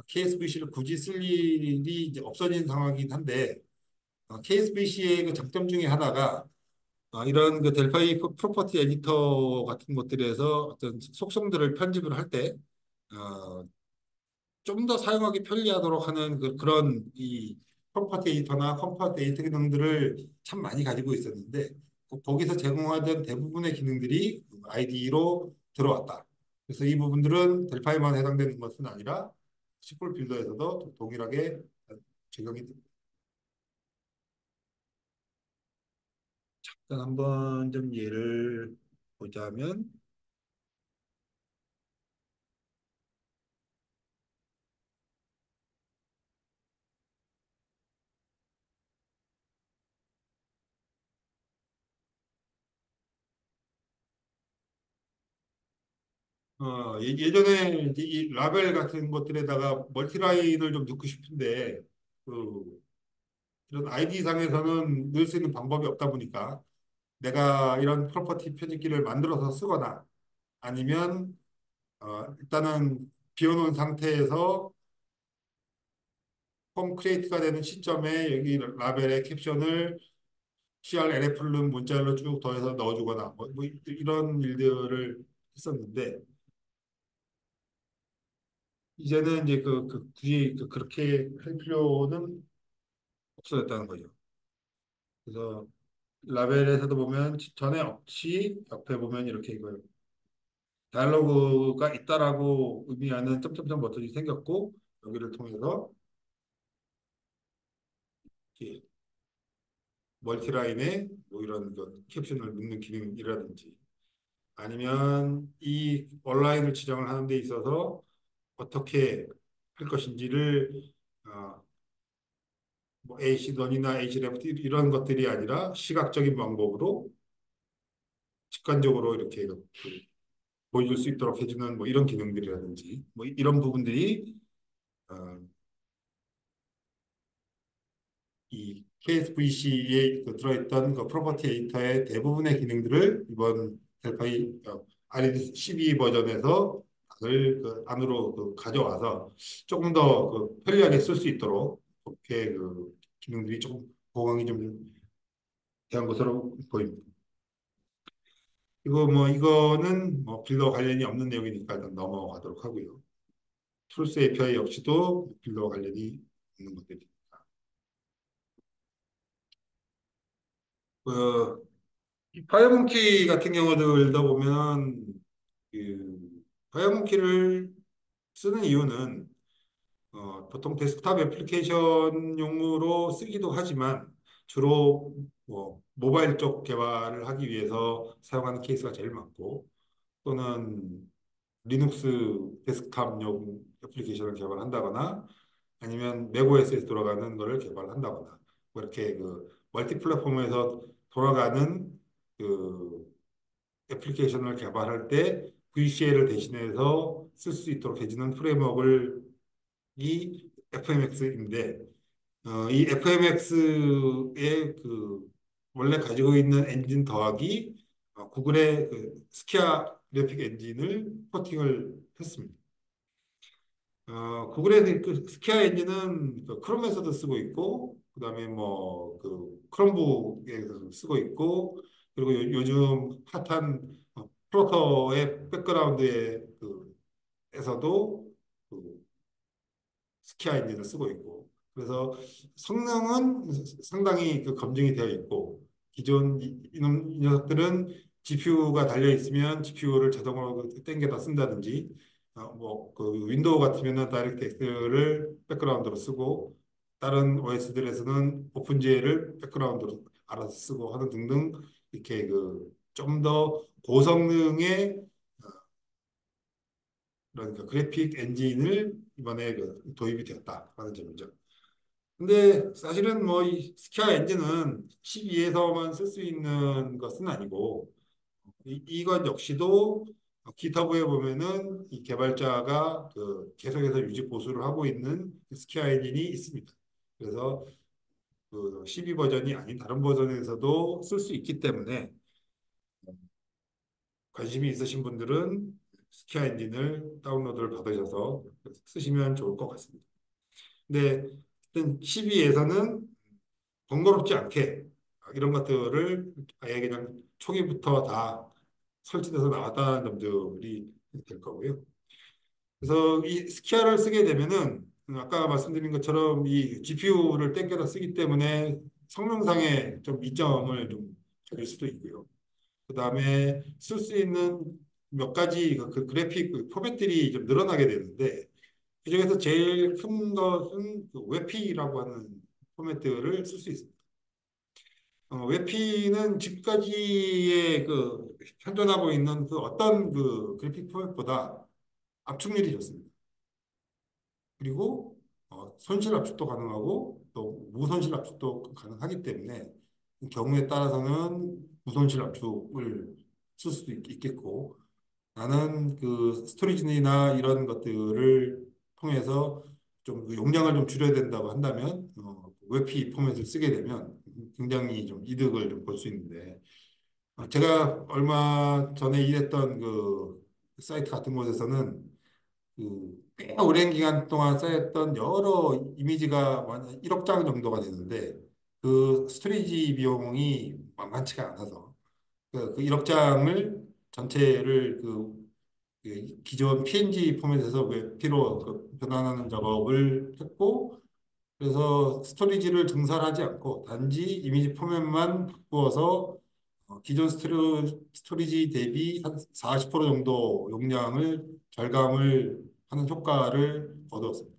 KSVC를 굳이 쓸 일이 이제 없어진 상황이긴 한데 KSVC의 그 장점 중에 하나가 이런 그 델파이 프로퍼티 에디터 같은 것들에서 어떤 속성들을 편집을 할 때, 어, 좀 더 사용하기 편리하도록 하는 그런 이 프로퍼티 에디터나 컴포넌트 에디터 기능들을 참 많이 가지고 있었는데, 거기서 제공하던 대부분의 기능들이 IDE로 들어왔다. 그래서 이 부분들은 델파이만 해당되는 것은 아니라 시폴 빌더에서도 동일하게 적용이 됩니다. 일단 한번 좀 예를 보자면, 예전에 이제 이 라벨 같은 것들에다가 멀티라인을 좀 넣고 싶은데 그 이런 아이디 상에서는 넣을 수 있는 방법이 없다 보니까 내가 이런 프로퍼티 표지기를 만들어서 쓰거나 아니면 일단은 비워놓은 상태에서 폼 크리에이트가 되는 시점에 여기 라벨에 캡션을 CRLF를 문자로 쭉 더해서 넣어주거나 뭐 이런 일들을 했었는데 이제는 이제 굳이 그렇게 할 필요는 없어졌다는 거죠. 그래서 라벨에서도 보면 전에 없이 옆에 보면 이렇게 이거 다이얼로그가 있다라고 의미하는 점점점 버튼이 생겼고 여기를 통해서 이렇게 멀티라인에 뭐 이런 그 캡션을 넣는 기능이라든지 아니면 이 온라인을 지정을 하는 데 있어서 어떻게 할 것인지를 어, 뭐 AC 런이나 AC 레프트 이런 것들이 아니라 시각적인 방법으로 직관적으로 이렇게 보여줄 수 있도록 해주는 뭐 이런 기능들이라든지 뭐 이런 부분들이 어, 이 KSVC에 들어있던 그 프로퍼티 에디터의 대부분의 기능들을 이번 델파이 RED 12 버전에서 다들 그 안으로 가져와서 조금 더 편리하게 쓸 수 있도록 그렇게 그 기능들이 조금 보강이 좀 된 것으로 보입니다. 이거는 뭐 빌더 관련이 없는 내용이니까 일단 넘어가도록 하고요. 툴스 API 역시도 빌더 관련이 있는 것들입니다. 파이어몽키 같은 경우들도 보면 그 파이어몽키를 쓰는 이유는 보통 데스크탑 애플리케이션용으로 쓰기도 하지만 주로 뭐 모바일 쪽 개발을 하기 위해서 사용하는 케이스가 제일 많고 또는 리눅스 데스크탑용 애플리케이션을 개발한다거나 아니면 맥OS에서 돌아가는 거를 개발한다거나 뭐 이렇게 그 멀티 플랫폼에서 돌아가는 그 애플리케이션을 개발할 때 VCL을 대신해서 쓸 수 있도록 해주는 프레임워크를 이 FMX인데 이 FMX의 그 원래 가지고 있는 엔진 더하기 구글의 그 스키아 그래픽 엔진을 포팅을 했습니다. 구글의 그 스키아 엔진은 그 크롬에서도 쓰고 있고, 그다음에 뭐 그 크롬북에서 쓰고 있고, 그리고 요즘 핫한 플러터의 백그라운드에 그 에서도 그 스키아 엔진을 쓰고 있고 그래서 성능은 상당히 그 검증이 되어 있고 기존 이 녀석들은 GPU가 달려 있으면 GPU를 자동으로 땡겨다 쓴다든지 뭐그 윈도우 같으면은 다이렉트 엑스를 백그라운드로 쓰고 다른 OS들에서는 오픈GL을 백그라운드로 알아서 쓰고 하는 등등 이렇게 그 좀 더 고성능의 그러니까 그래픽 엔진을 이번에 그 도입이 되었다라는 점이죠. 근데 사실은 뭐 이 스키아 엔진은 12에서만 쓸 수 있는 것은 아니고 이것 역시도 기타브에 보면은 이 개발자가 그 계속해서 유지 보수를 하고 있는 그 스키아 엔진이 있습니다. 그래서 그 12 버전이 아닌 다른 버전에서도 쓸 수 있기 때문에 관심이 있으신 분들은 스키아 엔진을 다운로드를 받으셔서 쓰시면 좋을 것 같습니다. 근데 12에서는 번거롭지 않게 이런 것들을 아예 그냥 초기부터 다 설치돼서 나왔다는 점들이 될 거고요. 그래서 이 스키아를 쓰게 되면은 아까 말씀드린 것처럼 이 GPU를 땡겨다 쓰기 때문에 성능상의 좀 이점을 좀 가질 수도 있고요. 그 다음에 쓸 수 있는 몇 가지 그 그래픽 그 포맷들이 좀 늘어나게 되는데 그중에서 제일 큰 것은 그 웨피라고 하는 포맷들을 쓸 수 있습니다. 웨피는 지금까지의 그 현존하고 있는 그 어떤 그 그래픽 포맷보다 압축률이 좋습니다. 그리고 손실 압축도 가능하고 또 무손실 압축도 가능하기 때문에 경우에 따라서는 무손실 압축을 쓸 수도 있겠고 나는 그 스토리지나 이런 것들을 통해서 좀그 용량을 좀 줄여야 된다고 한다면 웹P 포맷을 쓰게 되면 굉장히 좀 이득을 좀 볼 수 있는데 제가 얼마 전에 일했던 그 사이트 같은 곳에서는 그꽤 오랜 기간 동안 쌓였던 여러 이미지가 1억 장 정도가 되는데 그 스토리지 비용이 만만치가 않아서 그 1억 장을 전체를 기존 PNG 포맷에서 웹피로 그 변환하는 작업을 했고 그래서 스토리지를 증설하지 않고 단지 이미지 포맷만 바꾸어서 기존 스토리지 대비 한 40% 정도 용량을 절감을 하는 효과를 거두었습니다.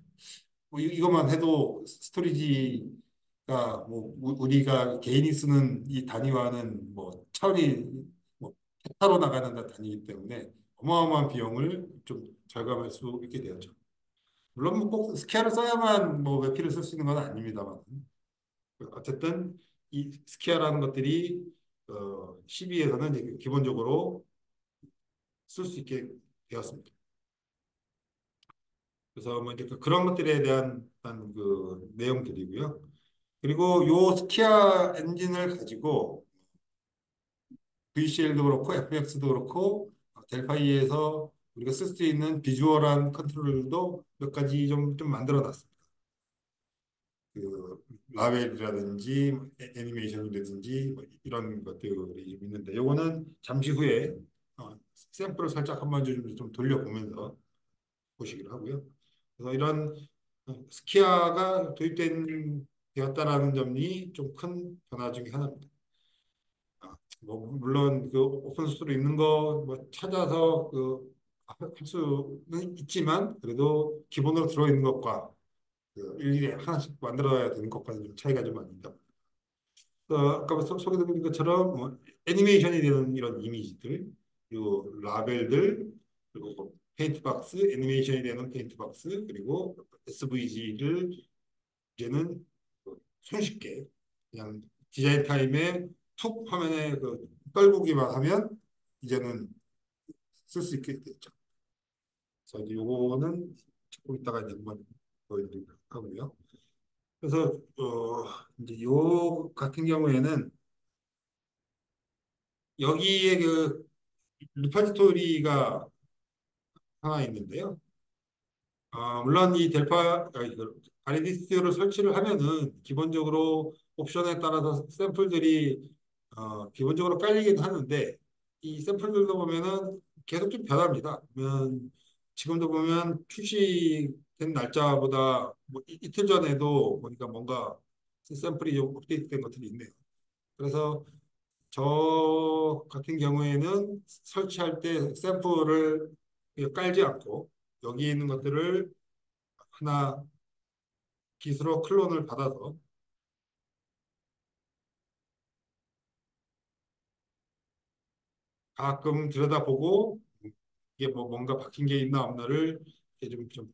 뭐 이것만 해도 스토리지가 뭐 우리가 개인이 쓰는 이 단위와는 뭐 차원이 뭐 헥타로 나가는 단위이기 때문에 어마어마한 비용을 좀 절감할 수 있게 되었죠. 물론 뭐꼭 스퀘어를 써야만 뭐 웹필을 쓸 수 있는 건 아닙니다만 어쨌든 이 스퀘어라는 것들이 12에서는 이제 기본적으로 쓸 수 있게 되었습니다. 그래서 뭐 이제 그런 것들에 대한 그 내용들이고요. 그리고 요 스키아 엔진을 가지고 VCL도 그렇고 FX도 그렇고 델파이에서 우리가 쓸 수 있는 비주얼한 컨트롤도 몇 가지 좀 만들어 놨습니다. 그 라벨이라든지 애니메이션이라든지 뭐 이런 것들이 있는데 요거는 잠시 후에 샘플을 살짝 한번 좀 돌려보면서 보시기로 하고요. 그래서 이런 스키아가 되었다라는 점이 좀 큰 변화 중에 하나입니다. 뭐 물론 그 오픈 소스로 있는 거 뭐 찾아서 그 할 수는 있지만 그래도 기본으로 들어있는 것과 그 일일이 하나씩 만들어야 되는 것과는 좀 차이가 좀 많이 있다. 아까 소개드린 것처럼 뭐 애니메이션이 되는 이런 이미지들, 그리고 라벨들, 그리고 뭐 페인트 박스, 애니메이션이 되는 페인트 박스, 그리고 SVG를 이제는 그 손쉽게 그냥 디자인 타임에 툭 화면에 그 떨구기만 하면 이제는 쓸 수 있게 됐죠. 그래서 이제 요거는 조금 이따가 이제 한번 보여드리도록 하고요. 그래서 이제 요 같은 경우에는 여기에 그 리파지토리가 하나 있는데요. 물론 이 아리디스를 설치를 하면은 기본적으로 옵션에 따라서 샘플들이 기본적으로 깔리긴 하는데 이 샘플들도 보면은 계속 좀 변합니다. 그러면 지금도 보면 출시된 날짜보다 뭐 이틀 전에도 보니까 뭔가 샘플이 좀 업데이트된 것들이 있네요. 그래서 저 같은 경우에는 설치할 때 샘플을 깔지 않고 여기 있는 것들을 하나 기술로 클론을 받아서 가끔 들여다보고 이게 뭐 뭔가 바뀐 게 있나 없나를 이렇게 좀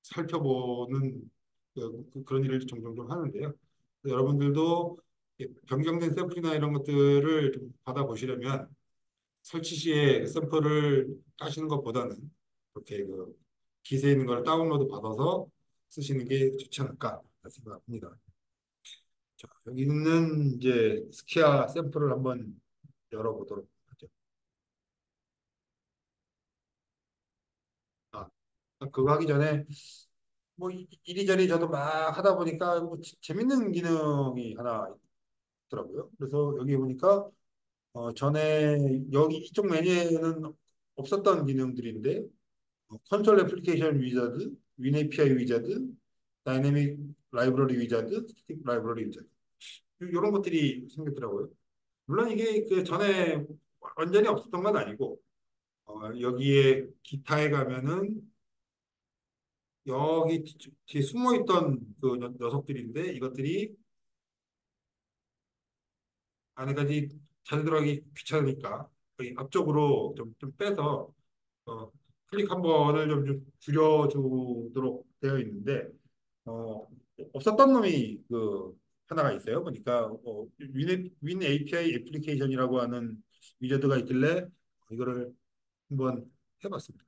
살펴보는 그런 일을 종종 좀 하는데요. 여러분들도 변경된 샘플이나 이런 것들을 좀 받아보시려면 설치 시에 샘플을 까시는 것보다는 이렇게 그 기세에 있는 걸 다운로드 받아서 쓰시는 게 좋지 않을까 생각합니다. 자, 여기 있는 이제 스키아 샘플을 한번 열어보도록 하죠. 아, 그거 하기 전에 뭐 이리저리 저도 막 하다 보니까 뭐 재밌는 기능이 하나 있더라고요. 그래서 여기 보니까 전에 여기 이쪽 메뉴에는 없었던 기능들인데 컨솔 애플리케이션 위자드, 윈 API 위자드, 다이내믹 라이브러리 위자드, 스틱 라이브러리 위자드 이런 것들이 생겼더라고요. 물론 이게 그 전에 완전히 없었던 건 아니고 여기에 기타에 가면은 여기 뒤에 숨어 있던 그 녀석들인데 이것들이 안에까지 자주 들어가기 귀찮으니까 거의 앞쪽으로 좀 빼서 어, 클릭 한 번을 좀 줄여주도록 되어 있는데 어, 없었던 놈이 그 하나가 있어요. 보니까 윈 API 애플리케이션이라고 하는 위저드가 있길래 이거를 한번 해봤습니다.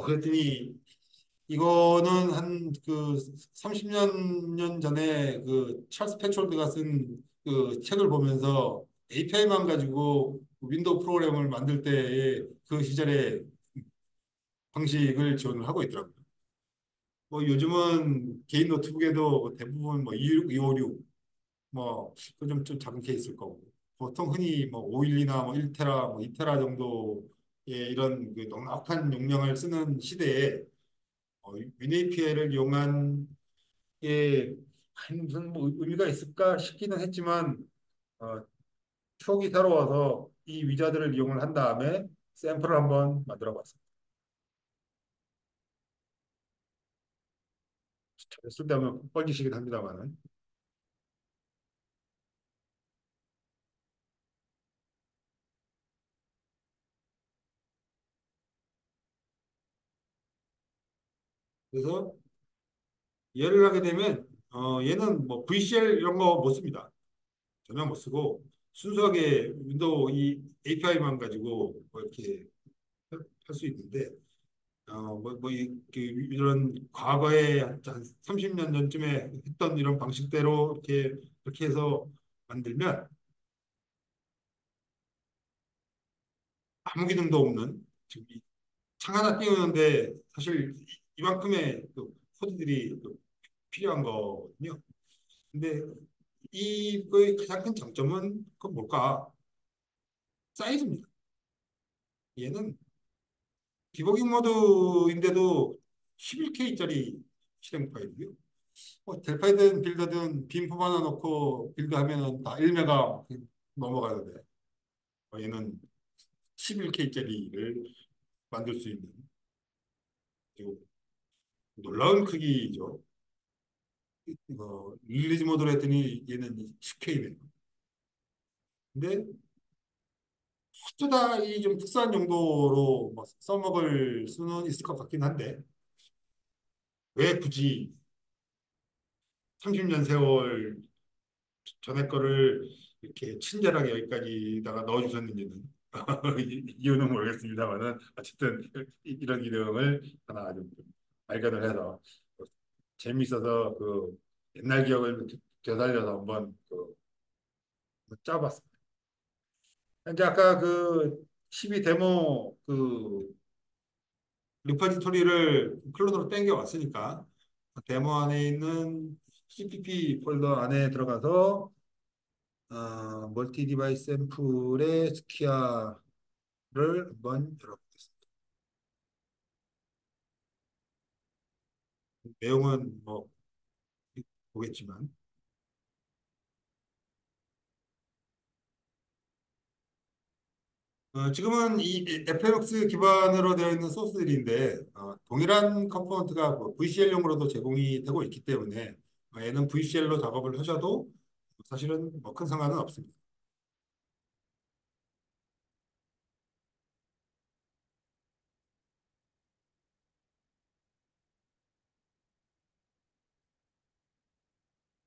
그랬더니 이거는 한 그 30년 전에 그 찰스 패철드가 쓴 그 책을 보면서 API만 가지고 윈도우 프로그램을 만들 때의 그 시절의 방식을 지원을 하고 있더라고요. 뭐 요즘은 개인 노트북에도 뭐 대부분 뭐 256, 뭐좀 작은 케이스일 거고 보통 흔히 뭐 512나 뭐 1테라, 뭐 2테라 정도의 이런 그 넉넉한 용량을 쓰는 시대에 윈API를 이용한 게 무슨 뭐 의미가 있을까 싶기는 했지만 어, 추억이 새로워서 이 위자드를 이용을 한 다음에 샘플을 한번 만들어 봤습니다. 쓸데없는 뻘짓이긴 합니다만은. 그래서 얘를 하게 되면 얘는 뭐 VCL 이런 거 못 씁니다. 전혀 못 쓰고 순수하게 윈도우 이 API만 가지고 뭐 이렇게 할 수 있는데 이런 과거에 한 30년 전쯤에 했던 이런 방식대로 이렇게 해서 만들면 아무 기능도 없는 지금 창 하나 띄우는데 사실 이만큼의 그 코드들이 그 필요한 거거든요. 근데 이거의 가장 큰 장점은 그 뭘까? 사이즈입니다. 얘는 디버깅 모드인데도 11K짜리 실행 파일이고요. 델파이든 빌더든 빔 뽑아넣고 빌드하면은 다 1메가 넘어가는데 얘는 11K짜리를 만들 수 있는 아주 놀라운 크기죠. 릴리즈 모드로 했더니 얘는 10K네요. 근데 어쩌다 이 좀 특수한 용도로 뭐 써먹을 수는 있을 것 같긴 한데 왜 굳이 30년 세월 전에 거를 이렇게 친절하게 여기까지다가 넣어주셨는지는 이유는 모르겠습니다만은 어쨌든 이런 기능을 하나 좀 발견을 해서 재밌어서 그 옛날 기억을 되살려서 한번 짜봤습니다. 이제 아까 그 12 데모 그 리퍼지토리를 클론으로 땡겨 왔으니까 데모 안에 있는 CPP 폴더 안에 들어가서 멀티 디바이스 샘플의 스키아를 한번 열어보겠습니다. 내용은 뭐 보겠지만 지금은 이 FMX 기반으로 되어 있는 소스들인데 동일한 컴포넌트가 뭐 VCL용으로도 제공이 되고 있기 때문에 얘는 VCL로 작업을 하셔도 사실은 뭐 큰 상관은 없습니다.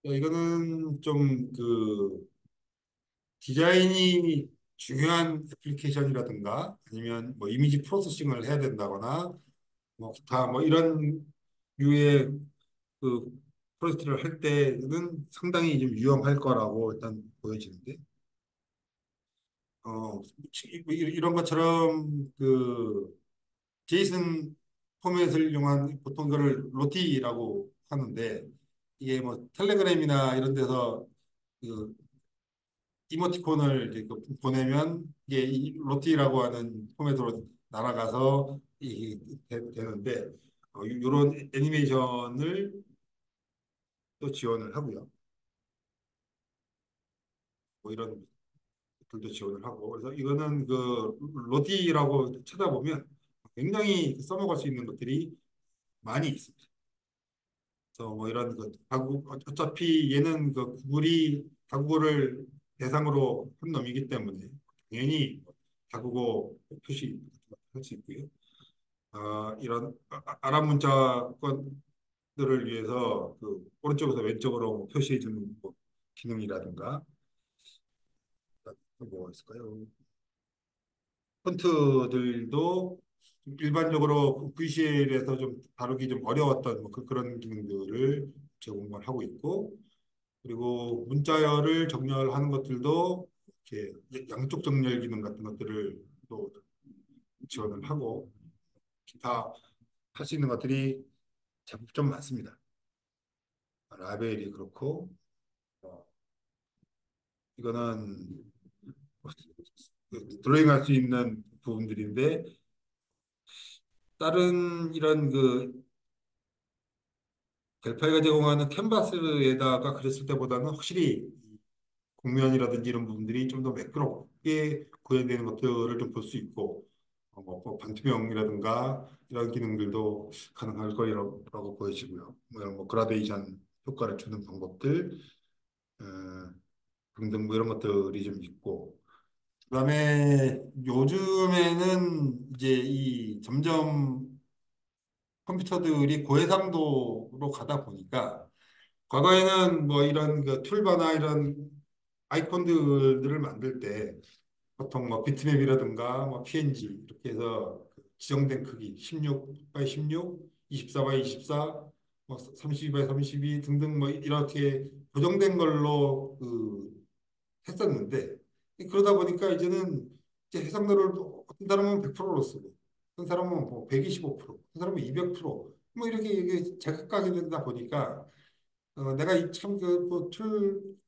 이거는 좀 그 디자인이 중요한 애플리케이션이라든가 아니면 뭐 이미지 프로세싱을 해야 된다거나 뭐 기타 뭐 이런 류의 그 프로젝트를 할 때는 상당히 좀 유용할 거라고 일단 보여지는데 이런 것처럼 그 제이슨 포맷을 이용한 보통 이거를 로티라고 하는데 이게 뭐 텔레그램이나 이런 데서 그 이모티콘을 이제 보내면 이게 이 로티라고 하는 포맷으로 날아가서 되는데 이런 애니메이션을 또 지원을 하고요. 뭐 이런 것들도 지원을 하고 그래서 이거는 그 로티라고 찾아보면 굉장히 써먹을 수 있는 것들이 많이 있습니다. 그래서 뭐 이런 그 다국 어차피 얘는 그 구글이 다국어를 대상으로 한 놈이기 때문에 당연히 다국어 표시 할 수 있고요. 이런 아랍 문자권들을 위해서 그 오른쪽에서 왼쪽으로 뭐 표시해 주는 뭐 기능이라든가 또 뭐가 있을까요? 폰트들도 일반적으로 VCL에서 좀 다루기 좀 어려웠던 뭐 그런 기능들을 제공을 하고 있고 그리고 문자열을 정렬하는 것들도 이렇게 양쪽 정렬 기능 같은 것들을 또 지원을 하고 기타 할 수 있는 것들이 제법 좀 많습니다. 라벨이 그렇고 어, 이거는 드로잉 할 수 있는 부분들인데 다른 이런 그 델파이가 제공하는 캔버스에다가 그렸을 때보다는 확실히 곡면이라든지 이런 부분들이 좀 더 매끄럽게 구현되는 것들을 좀 볼 수 있고 뭐 반투명이라든가 이런 기능들도 가능할 거라고 보여지고요. 뭐 이런 뭐 그라데이션 효과를 주는 방법들 어, 등등 뭐 이런 것들이 좀 있고 그다음에 요즘에는 이제 이 점점 컴퓨터들이 고해상도로 가다 보니까 과거에는 뭐 이런 그 툴바나 이런 아이콘들을 만들 때 보통 뭐 비트맵이라든가 뭐 PNG 이렇게 해서 그 지정된 크기 16 바이 16, 24 바이 24, 뭐 32 바이 32 등등 뭐 이렇게 고정된 걸로 했었는데 그러다 보니까 이제는 이제 해상도를 어떤 사람은 100%로 쓰고 어떤 사람은 뭐 125%, 어떤 사람은 200%뭐 이렇게 이게 제각각이 되다 보니까 내가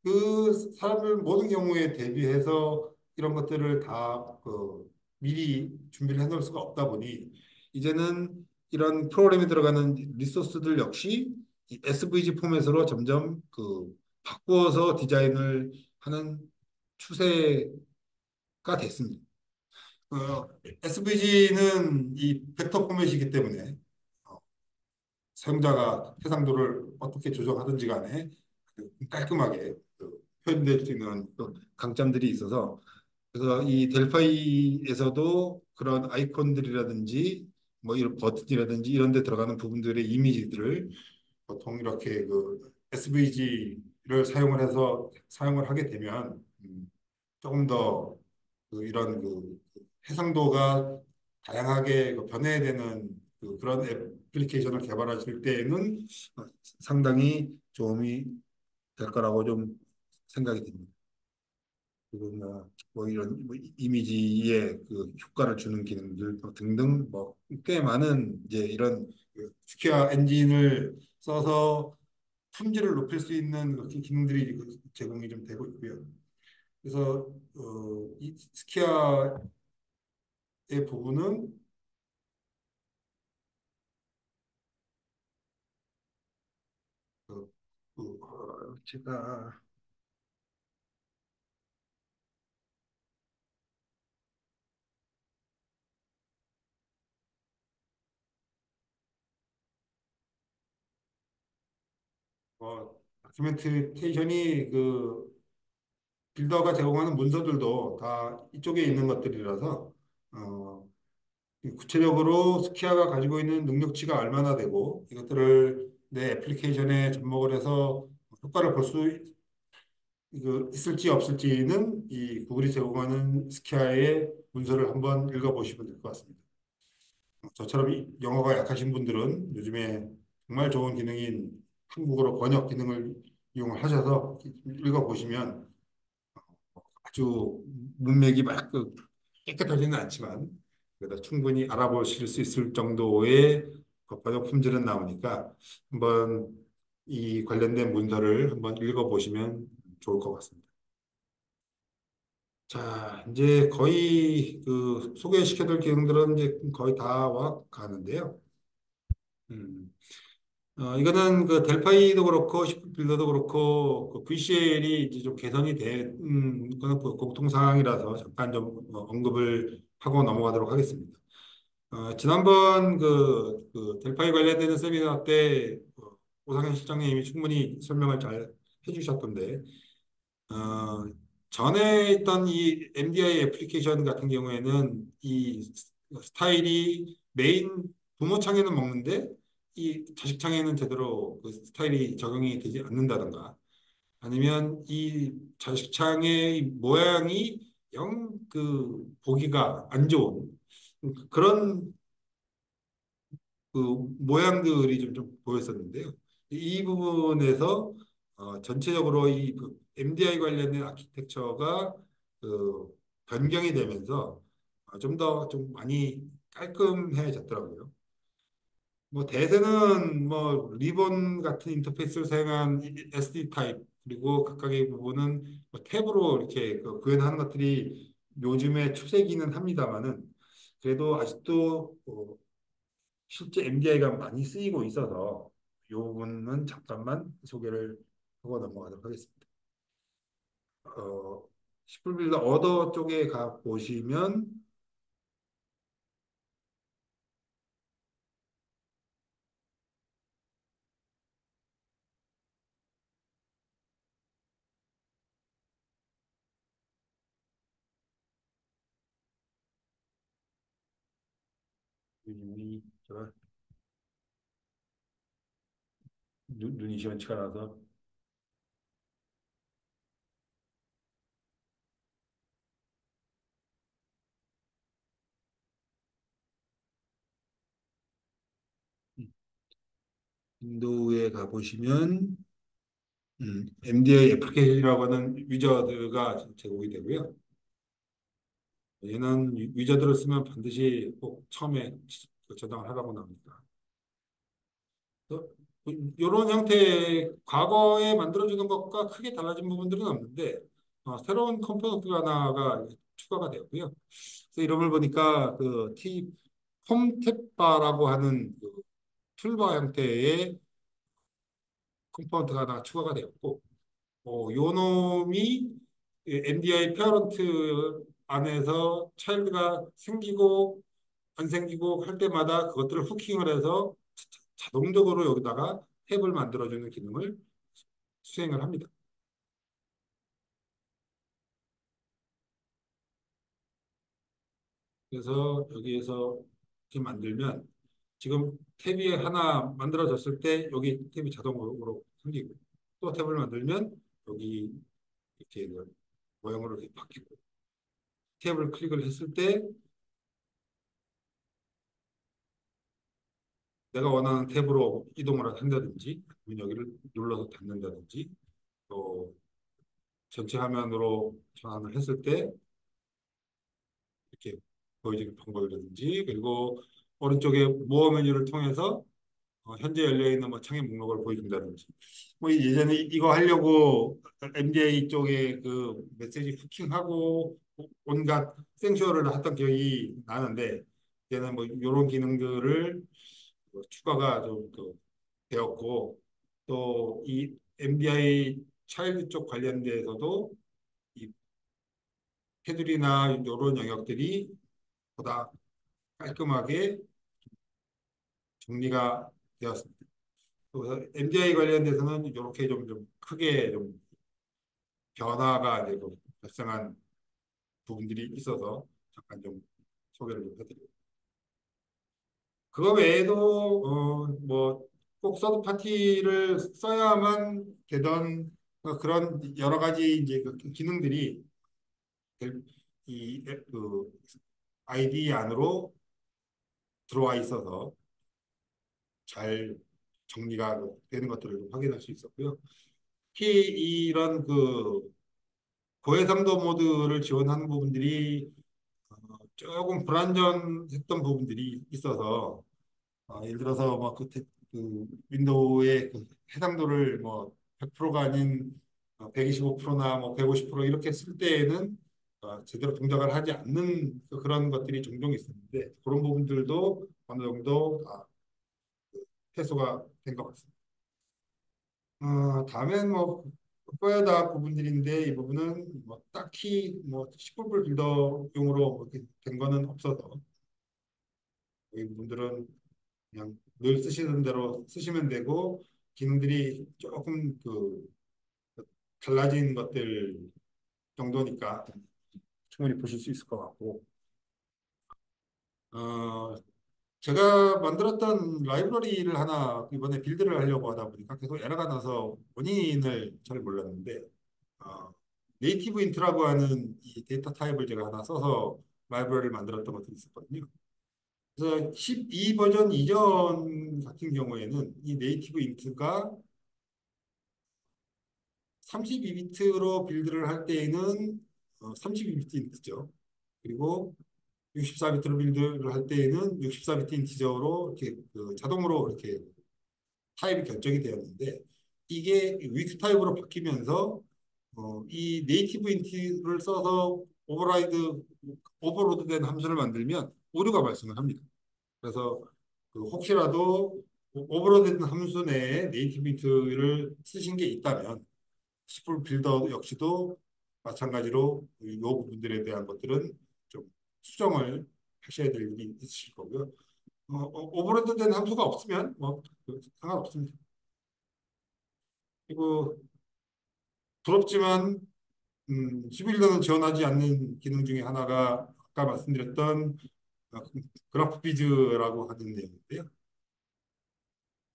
그 사람들 모든 경우에 대비해서 이런 것들을 다 미리 준비를 해놓을 수가 없다 보니 이제는 이런 프로그램에 들어가는 리소스들 역시 이 SVG 포맷으로 점점 바꾸어서 디자인을 하는 추세가 됐습니다. SVG는 이 벡터 포맷이기 때문에 어, 사용자가 해상도를 어떻게 조정하든지 간에 깔끔하게 표현될 수 있는 또 강점들이 있어서 그래서 이 델파이에서도 그런 아이콘들이라든지 뭐 이런 버튼이라든지 이런 데 들어가는 부분들의 이미지들을 보통 이렇게 그 SVG를 사용을 해서 사용을 하게 되면 조금 더 그 이런 그 해상도가 다양하게 그 변해야 되는 그런 애플리케이션을 개발하실 때에는 상당히 도움이 될 거라고 좀 생각이 듭니다. 그리고 뭐 이런 뭐 이미지에 그 효과를 주는 기능들 뭐 등등 뭐 꽤 많은 이제 이런 그 스퀘어 엔진을 써서 품질을 높일 수 있는 그런 기능들이 제공이 좀 되고 있고요. 그래서 이 스퀘어의 부분은 그, 제가 다큐멘테이션이 그 빌더가 제공하는 문서들도 다 이쪽에 있는 것들이라서 어, 구체적으로 스키아가 가지고 있는 능력치가 얼마나 되고 이것들을 내 애플리케이션에 접목을 해서 효과를 볼 수 있을지 없을지는 이 구글이 제공하는 스키아의 문서를 한번 읽어보시면 될 것 같습니다. 저처럼 영어가 약하신 분들은 요즘에 정말 좋은 기능인 한국어로 번역 기능을 이용하셔서 읽어보시면 아주 문맥이 막그 깨끗하지는 않지만 그래도 충분히 알아보실 수 있을 정도의 그 번역 품질은 나오니까 한번 이 관련된 문서를 한번 읽어보시면 좋을 것 같습니다. 자, 이제 거의 그 소개시켜드릴 기능들은 이제 거의 다 와 가는데요. 음, 이거는 그 델파이도 그렇고 시프트빌더도 그렇고 그 VCL이 이제 좀 개선이 된 그는 공통 사항이라서 잠깐 좀 언급을 하고 넘어가도록 하겠습니다. 지난번 그 델파이 관련되는 세미나 때 오상현 실장님이 충분히 설명을 잘 해주셨던데 어, 전에 있던 이 MDI 애플리케이션 같은 경우에는 이 스타일이 메인 부모 창에는 먹는데 이 자식 창에는 제대로 그 스타일이 적용이 되지 않는다던가 아니면 이 자식 창의 모양이 영 그 보기가 안 좋은 그런 그 모양들이 좀 보였었는데요. 이 부분에서 전체적으로 이그 MDI 관련된 아키텍처가 그 변경이 되면서 좀 더 좀 많이 깔끔해졌더라고요. 뭐 대세는 뭐 리본 같은 인터페이스를 사용한 SD 타입 그리고 각각의 부분은 뭐 탭으로 이렇게 그 구현하는 것들이 요즘에 추세기는 합니다만은 그래도 아직도 실제 MDI가 많이 쓰이고 있어서 이 부분은 잠깐만 소개를 하고 넘어가도록 하겠습니다. 어, 시플빌더 어더 쪽에 가 보시면 눈이 제가 눈이 시원치가 않아서 윈도우에 가 보시면 MDI 애플리케이션이라고 하는 위저드가 제공이 되고요. 얘는 위저드를 쓰면 반드시 꼭 처음에 저장을 하라고 나옵니다. 이런 형태의 과거에 만들어주는 것과 크게 달라진 부분들은 없는데 새로운 컴포넌트 하나가 추가가 되었고요. 그래서 이름을 보니까 그 홈탭바라고 하는 그 툴바 형태의 컴포넌트가 하나 추가가 되었고 요 놈이 MDI 페어런트 안에서 차일드가 생기고 안 생기고 할 때마다 그것들을 후킹을 해서 자동적으로 여기다가 탭을 만들어주는 기능을 수행을 합니다. 그래서 여기에서 이렇게 만들면 지금 탭이 하나 만들어졌을 때 여기 탭이 자동으로 생기고 또 탭을 만들면 여기 이렇게 모양으로 이렇게 바뀌고 탭을 클릭을 했을 때 내가 원하는 탭으로 이동을 한다든지 아니면 여기를 눌러서 닫는다든지 또 전체 화면으로 전환을 했을 때 이렇게 보여지는 방법이라든지 그리고 오른쪽에 모어 메뉴를 통해서 현재 열려 있는 뭐 창의 목록을 보여준다든지 뭐 예전에 이거 하려고 MDA 쪽에 그 메시지 후킹하고 온갖 생쇼를 했던 기억이 나는데 이제는 뭐 이런 기능들을 추가가 좀더 되었고 또 이 MDI 차일드 쪽 관련돼서도 이 테두리나 이런 영역들이 보다 깔끔하게 정리가 되었습니다. 그래서 MDI 관련돼서는 이렇게 좀 크게 좀 변화가 되고 발생한 부분들이 있어서 잠깐 좀 소개를 좀 해드려요. 그거 외에도 뭐 꼭 서드 파티를 써야만 되던 그런 여러 가지 이제 그 기능들이 그 아이디 안으로 들어와 있어서 잘 정리가 되는 것들을 확인할 수 있었고요. 특히 이런 그 고해상도 모드를 지원하는 부분들이 조금 불안전했던 부분들이 있어서 예를 들어서 그 윈도우의 그 해상도를 뭐 100%가 아닌 125%나 뭐 150% 이렇게 쓸 때에는 제대로 동작을 하지 않는 그런 것들이 종종 있었는데 그런 부분들도 어느 정도 해소가 된 것 같습니다. 다음엔 뭐 바꿔야 할 부분들인데 이 부분은 뭐 딱히 뭐 10불 빌더용으로 뭐 이렇게 된 거는 없어서 이 부분들은 그냥 늘 쓰시는 대로 쓰시면 되고 기능들이 조금 달라진 것들 정도니까 충분히 보실 수 있을 것 같고 어, 제가 만들었던 라이브러리를 하나 이번에 빌드를 하려고 하다 보니까 계속 에러가 나서 원인을 잘 몰랐는데 어, 네이티브 인트라고 하는 이 데이터 타입을 제가 하나 써서 라이브러리를 만들었던 것도 있었거든요. 그래서 12 버전 이전 같은 경우에는 이 네이티브 인트가 32비트로 빌드를 할 때에는 32비트 인트죠. 그리고 64비트로 빌드를 할 때에는 64비트 인티저로 이렇게 자동으로 이렇게 타입이 결정이 되었는데 이게 위크 타입으로 바뀌면서 이 네이티브 인티를 써서 오버로드된 함수를 만들면 오류가 발생을 합니다. 그래서 혹시라도 오버로드된 함수 내에 네이티브 인트를 쓰신 게 있다면 C++ 빌더 역시도 마찬가지로 이 부분들에 대한 것들은 좀 수정을 하셔야 될 일이 있으실 거고요. 오버로드된 함수가 없으면 상관없습니다. 그리고 부럽지만 시빌더는 지원하지 않는 기능 중에 하나가 아까 말씀드렸던 어, 그래프 비즈라고 하는 내용인데요.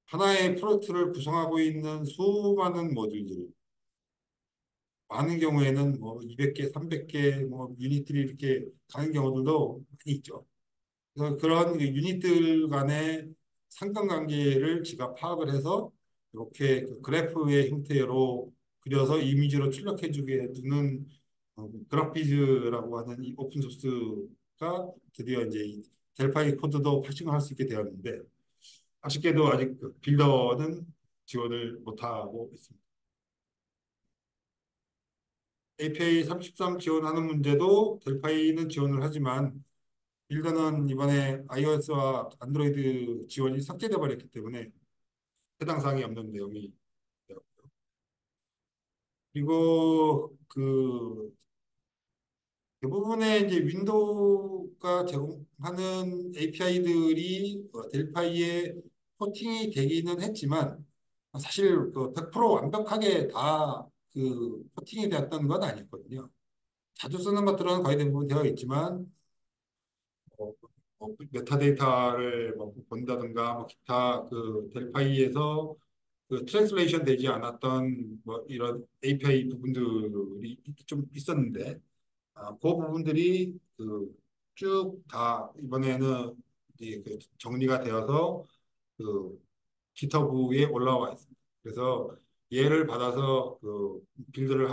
하나의 프로젝트를 구성하고 있는 수많은 모듈들, 많은 경우에는 뭐 200개, 300개 뭐 유닛들이 이렇게 가는 경우들도 많이 있죠. 그래서 그런 그 유닛들 간의 상관관계를 지가 파악을 해서 이렇게 그 그래프의 형태로 그려서 이미지로 출력해 주게 해주는 그래피즈라고 하는 이 오픈 소스가 드디어 이제 이 델파이 코드도 파싱을 할 수 있게 되었는데 아쉽게도 아직 그 빌더는 지원을 못하고 있습니다. API 33 지원하는 문제도 델파이는 지원을 하지만 빌더는 이번에 iOS와 안드로이드 지원이 삭제돼 버렸기 때문에 해당 사항이 없는 내용이 되었고요. 그리고 대부분의 이제 윈도우가 제공하는 API들이 델파이에 포팅이 되기는 했지만 사실 그 100% 완벽하게 다 그 포팅이 되었던 건 아니었거든요. 자주 쓰는 것들은 거의 대부분 되어 있지만 뭐, 메타데이터를 뭐 본다든가 뭐 기타 그 델파이에서 그 트랜슬레이션 되지 않았던 뭐 이런 API 부분들이 좀 있었는데 그 부분들이 그 쭉 다 이번에는 이제 그 정리가 되어서 그 GitHub에 올라와 있습니다. 그래서 얘를 받아서 그 빌드를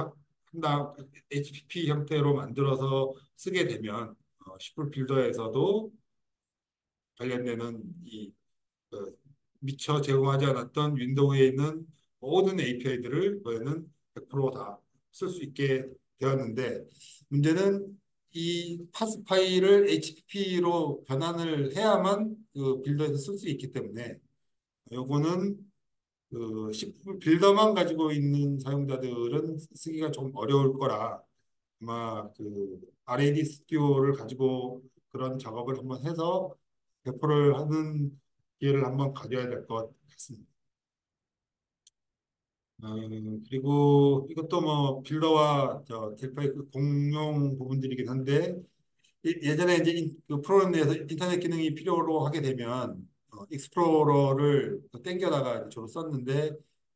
한다 HPP 형태로 만들어서 쓰게 되면 C++ 빌더에서도 관련되는 이 미처 제공하지 않았던 윈도우에 있는 모든 API들을 이번에는 100%다 쓸 수 있게 되었는데 문제는 이 파스 파일을 HPP로 변환을 해야만 그 빌더에서 쓸 수 있기 때문에 요거는 그 C++ 빌더만 가지고 있는 사용자들은 쓰기가 좀 어려울 거라 아마 그 RAD 스튜디오를 가지고 그런 작업을 한번 해서 배포를 하는 기회를 한번 가져야 될 것 같습니다. 그리고 이것도 뭐 빌더와 저 델파이 그 공용 부분들이긴 한데 예전에 이제 그 프로그램 내에서 인터넷 기능이 필요로 하게 되면 익스플로러를 땡겨다가 주로 썼는데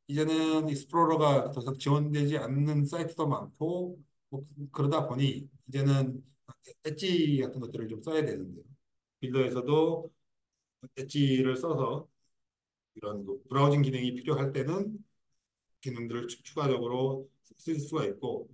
이제는 익스플로러가 더 이상 지원되지 않는 사이트도 많고 뭐 그러다 보니 이제는 엣지 같은 것들을 좀 써야 되는데요. 빌더에서도 엣지를 써서 이런 그 브라우징 기능이 필요할 때는 기능들을 추가적으로 쓸 수가 있고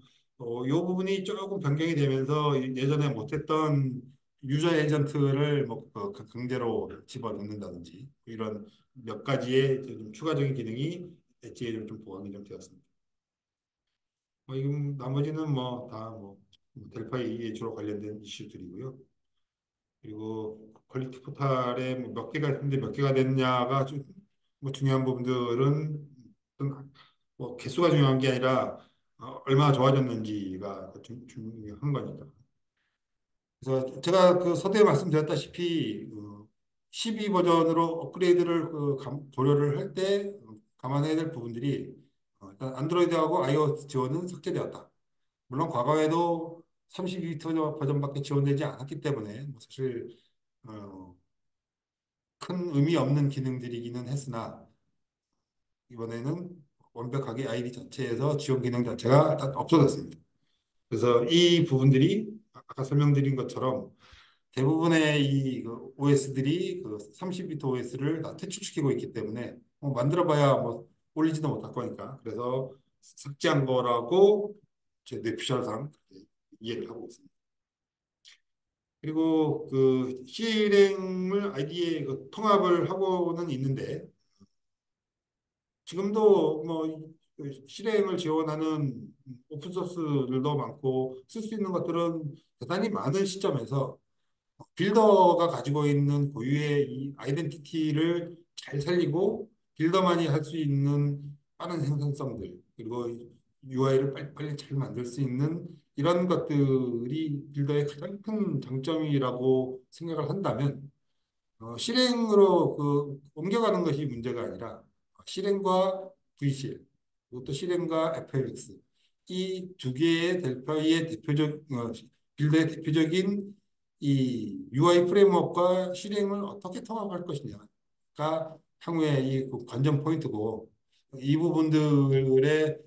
이 부분이 조금 변경이 되면서 예전에 못했던 유저 에이전트를 뭐 강제로 집어넣는다든지 이런 몇 가지의 좀 추가적인 기능이 엣지에 좀 보완이 좀 되었습니다. 이건 나머지는 뭐 다 뭐 델파이에 주로 관련된 이슈들이고요. 그리고 퀄리티 포탈에 뭐몇 개가 있는데 몇 개가 됐냐가 좀 뭐 중요한 부분들은 뭐 개수가 중요한 게 아니라 얼마나 좋아졌는지가 중요한 거니까. 그래서 제가 그 서두에 말씀드렸다시피 12 버전으로 업그레이드를 고려를 할 때 감안해야 될 부분들이 일단 안드로이드하고 iOS 지원은 삭제되었다. 물론 과거에도 32비트 버전밖에 지원되지 않았기 때문에 뭐 사실 어, 큰 의미 없는 기능들이기는 했으나 이번에는 완벽하게 아이디 자체에서 지원 기능 자체가 딱 없어졌습니다. 그래서 이 부분들이 아까 설명드린 것처럼 대부분의 이 OS들이 그 30비트 OS를 다 퇴출시키고 있기 때문에 만들어봐야 뭐 올리지도 못할 거니까 그래서 삭제한 거라고 제 뇌피셜상 이해를 하고 있습니다. 그리고 그 실행을 아이디에 그 통합을 하고는 있는데 지금도 뭐그 실행을 지원하는 오픈 소스들도 많고 쓸 수 있는 것들은 대단히 많은 시점에서 빌더가 가지고 있는 고유의 이 아이덴티티를 잘 살리고 빌더만이 할 수 있는 빠른 생산성들 그리고 UI를 빨리빨리 잘 만들 수 있는 이런 것들이 빌더의 가장 큰 장점이라고 생각을 한다면 실행으로 그 옮겨가는 것이 문제가 아니라 실행과 VCL, 그것도 실행과 FLX 이 두 개의 델파이의 빌드의 대표적인 이 UI 프레임워크와 실행을 어떻게 통합할 것이냐가 향후의 이그 관전 포인트고 이 부분들의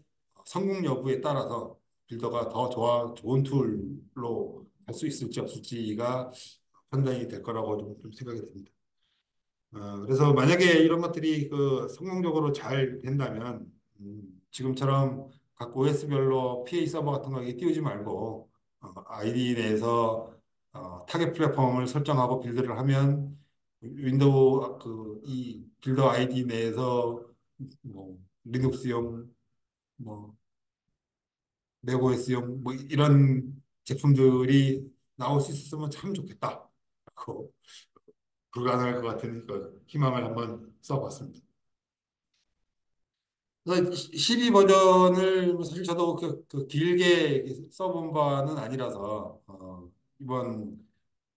성공 여부에 따라서 빌더가 더 좋은 툴로 할 수 있을지 없을지가 판단이 될 거라고 좀 생각이 됩니다. 그래서 만약에 이런 것들이 그 성공적으로 잘 된다면 지금처럼 각 OS별로 PA 서버 같은 거 띄우지 말고 아이디 내에서 타겟 플랫폼을 설정하고 빌드를 하면 윈도우 그 이 빌더 아이디 내에서 뭐 리눅스용 뭐 맥OS용 뭐 이런 제품들이 나올 수 있었으면 참 좋겠다. 그 불가능할 것 같은 그 희망을 한번 써봤습니다. 그래서 12 버전을 뭐 사실 저도 그 길게 써본 바는 아니라서 이번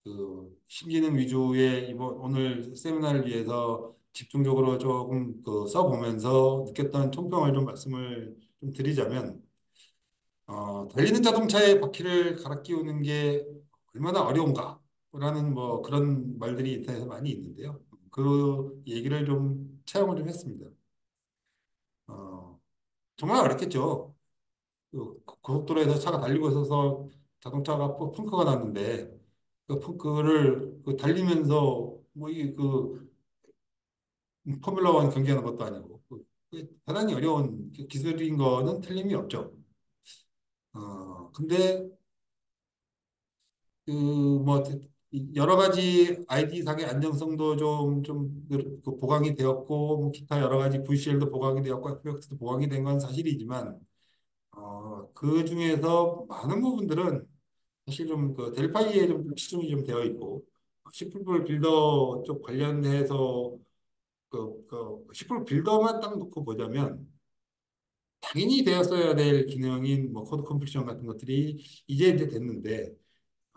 그 신기능 위주의 이번 오늘 세미나를 위해서 집중적으로 조금 그 써보면서 느꼈던 총평을 좀 말씀을 좀 드리자면 달리는 자동차에 바퀴를 갈아 끼우는 게 얼마나 어려운가라는 뭐 그런 말들이 인터넷에 많이 있는데요. 그 얘기를 좀 체험을 좀 했습니다. 어, 정말 어렵겠죠. 그 고속도로에서 차가 달리고 있어서 자동차가 펑크가 났는데 그 펑크를 그 달리면서 뭐 이게 그 포뮬러 원 경기하는 것도 아니고 대단히 어려운 기술인 거는 틀림이 없죠. 근데 그 뭐 여러 가지 ID 상의 안정성도 좀 보강이 되었고 뭐 기타 여러 가지 VCL도 보강이 되었고 FX도 보강이 된 건 사실이지만 그 중에서 많은 부분들은 사실 좀 그 델파이에 좀 치중이 좀 되어 있고 시플 빌더 쪽 관련해서 시플 빌더만 딱 놓고 보자면 당연히 되었어야 될 기능인 뭐 코드 컴프리션 같은 것들이 이제 됐는데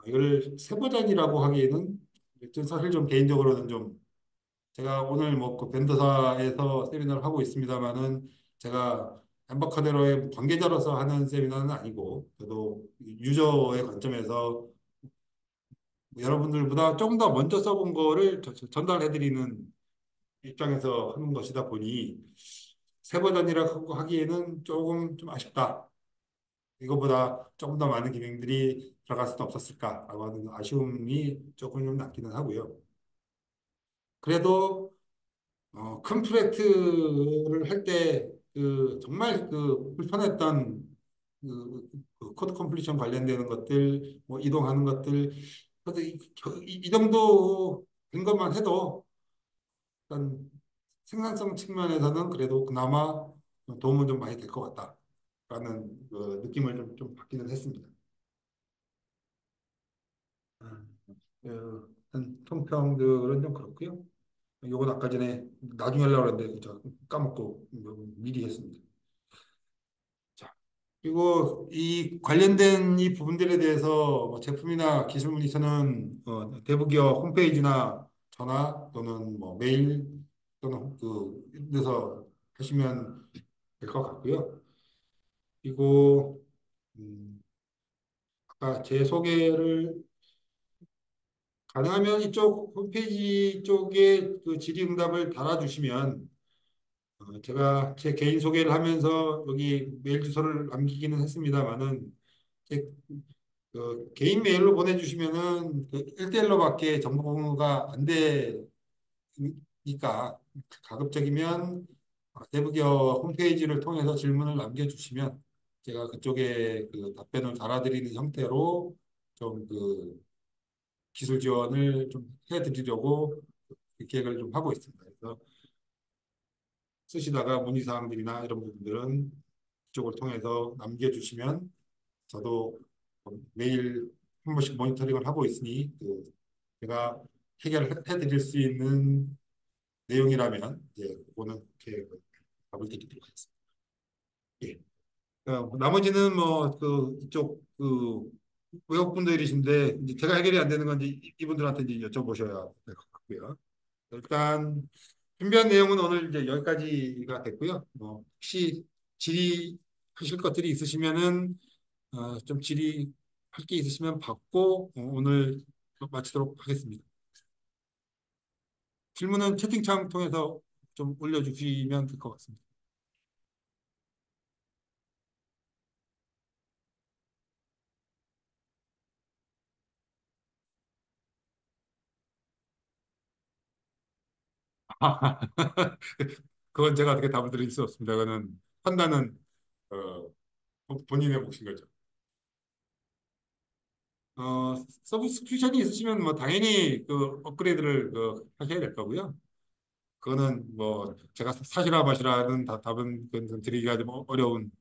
이걸 새 버전이라고 하기에는 좀 사실 좀 개인적으로는 좀 제가 오늘 뭐 그 벤더사에서 세미나를 하고 있습니다만은 제가 엠버카데로의 관계자로서 하는 세미나는 아니고 저도 유저의 관점에서 여러분들보다 조금 더 먼저 써본 거를 전달해드리는 입장에서 하는 것이다 보니 새 버전이라고 하기에는 조금 좀 아쉽다. 이거보다 조금 더 많은 기능들이 들어갈 수는 없었을까라고 하는 아쉬움이 조금 좀 남기는 하고요. 그래도 큰 프로젝트를 할 때 그 정말 그 불편했던 그 코드 컴플리션 관련되는 것들, 뭐 이동하는 것들, 그래도 이 정도 된 것만 해도 일단 생산성 측면에서는 그래도 그나마 도움은 좀 많이 될 것 같다라는 그 느낌을 좀 받기는 했습니다. 한 총평들은 좀 그렇고요. 요건 아까 전에 나중에 하려고 했는데 저 까먹고 미리 했습니다. 자, 그리고 이 관련된 이 부분들에 대해서 뭐 제품이나 기술 문의서는 대부기업 홈페이지나 전화 또는 뭐 메일 또는 그 데서 하시면 될 것 같고요. 그리고 아까 제 소개를 가능하면 이쪽 홈페이지 쪽에 그 질의응답을 달아주시면 제가 제 개인 소개를 하면서 여기 메일 주소를 남기기는 했습니다만은 제 개인 메일로 보내주시면은 그 1대1로밖에 정보 공유가 안 되니까 가급적이면 대부기업 홈페이지를 통해서 질문을 남겨주시면 제가 그쪽에 그 답변을 달아드리는 형태로 좀 그 기술 지원을 좀 해드리려고 계획을 좀 하고 있습니다. 그래서 쓰시다가 문의사항들이나 이런 부분들은 이쪽을 통해서 남겨주시면 저도 매일 한 번씩 모니터링을 하고 있으니 그 제가 해결해 드릴 수 있는 내용이라면 이제 그거는 이렇게 답을 드리도록 하겠습니다. 예. 나머지는 뭐 그 이쪽 그 외국분들이신데 이제 제가 해결이 안 되는 건 이제 이분들한테 이제 여쭤보셔야 될 것 같고요. 일단 준비한 내용은 오늘 이제 여기까지가 됐고요. 뭐 혹시 질의하실 것들이 있으시면은 좀 질의할 게 있으시면 받고 오늘 마치도록 하겠습니다. 질문은 채팅창 통해서 좀 올려주시면 될 것 같습니다. 그건 제가 어떻게 답을 드릴 수 없습니다. 그거는 판단은 어, 본인의 몫인 거죠. 서브스크립션이 있으시면 뭐 당연히 그 업그레이드를 하셔야 될 거고요. 그거는 뭐 제가 사시라 마시라는 답은 그건 드리기가 좀 어려우니까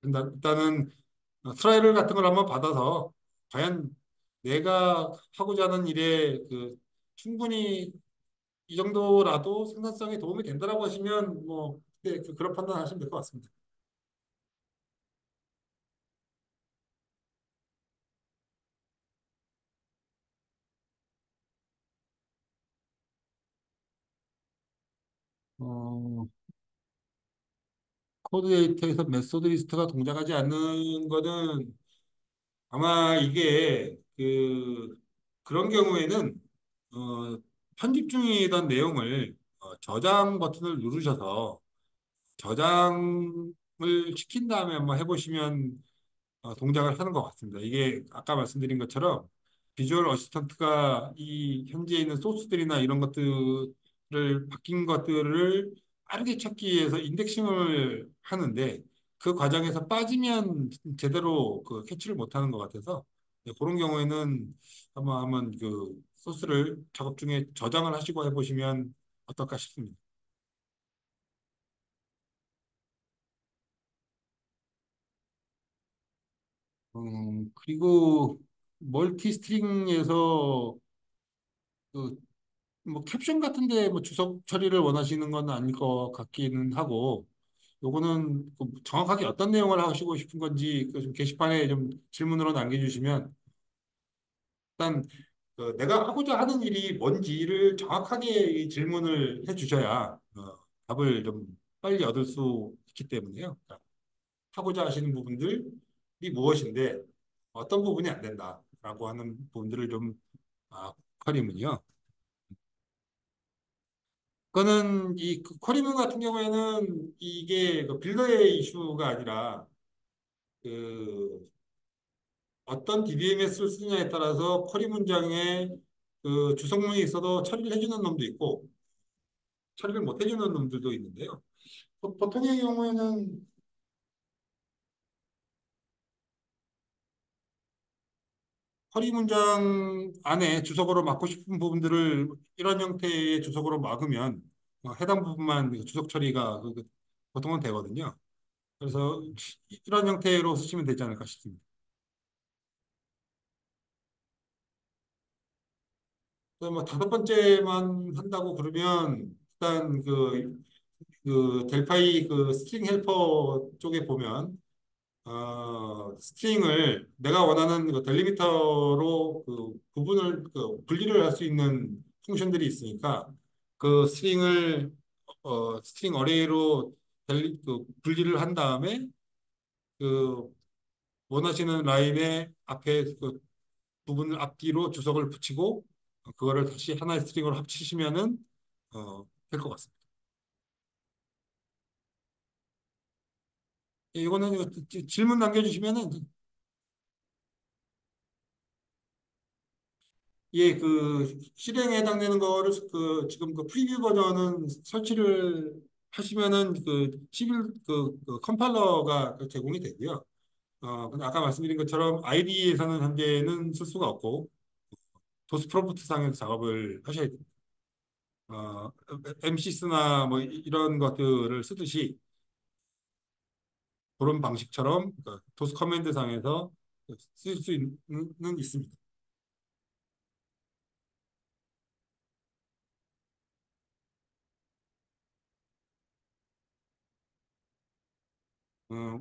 일단은 트라이얼 같은 걸 한번 받아서 과연 내가 하고자 하는 일에 그 충분히 이 정도라도 생산성에 도움이 된다라고 하시면 뭐 네, 그런 판단하시면 될 것 같습니다. 어, 코드 데이터에서 메소드 리스트가 동작하지 않는 거는 아마 이게 그런 경우에는 어, 편집 중이던 내용을 저장 버튼을 누르셔서 저장을 시킨 다음에 한번 해보시면 동작을 하는 것 같습니다. 이게 아까 말씀드린 것처럼 비주얼 어시스턴트가 이 현재 있는 소스들이나 이런 것들을 바뀐 것들을 빠르게 찾기 위해서 인덱싱을 하는데 그 과정에서 빠지면 제대로 그 캐치를 못하는 것 같아서 네, 그런 경우에는 한번 그 소스를 작업 중에 저장을 하시고 해보시면 어떨까 싶습니다. 그리고 멀티 스트링에서 그 뭐 캡션 같은데 뭐 주석 처리를 원하시는 건 아닐 것 같기는 하고 요거는 그 정확하게 어떤 내용을 하시고 싶은 건지 그좀 게시판에 좀 질문으로 남겨주시면 일단 내가 하고자 하는 일이 뭔지를 정확하게 이 질문을 해주셔야 답을 좀 빨리 얻을 수 있기 때문에요. 그러니까 하고자 하시는 부분들이 무엇인데 어떤 부분이 안 된다라고 하는 부분들을 좀 쿼리문이요. 그거는 이 쿼리문 같은 경우에는 이게 그 빌더의 이슈가 아니라 그 어떤 DBMS를 쓰느냐에 따라서 쿼리 문장에 그 주석문이 있어도 처리를 해주는 놈도 있고 처리를 못 해주는 놈들도 있는데요. 보통의 경우에는 쿼리 문장 안에 주석으로 막고 싶은 부분들을 이런 형태의 주석으로 막으면 해당 부분만 그 주석 처리가 보통은 되거든요. 그래서 이런 형태로 쓰시면 되지 않을까 싶습니다. 뭐 다섯 번째만 한다고 그러면 일단 그 델파이 그 스트링 헬퍼 쪽에 보면 스트링을 내가 원하는 그 델리미터로 그 부분을 그 분리를 할 수 있는 펑션들이 있으니까 그 스트링을 스트링 어레이로 분리를 한 다음에 그 원하시는 라인의 앞에 그 부분을 앞뒤로 주석을 붙이고 그거를 다시 하나의 스트링으로 합치시면은 될 것 같습니다. 이거는 이거 질문 남겨주시면은 예, 그 실행에 해당되는 거를 그 지금 그 프리뷰 버전은 설치를 하시면은 그 11, 그 컴파일러가 제공이 되고요. 근데 아까 말씀드린 것처럼 IDE에서는 현재는 쓸 수가 없고 도스 프롬프트 상에서 작업을 하셔야 됩니다. 어, MCS나 뭐 이런 것들을 쓰듯이 그런 방식처럼 그 도스 커맨드 상에서 쓸 수 있습니다.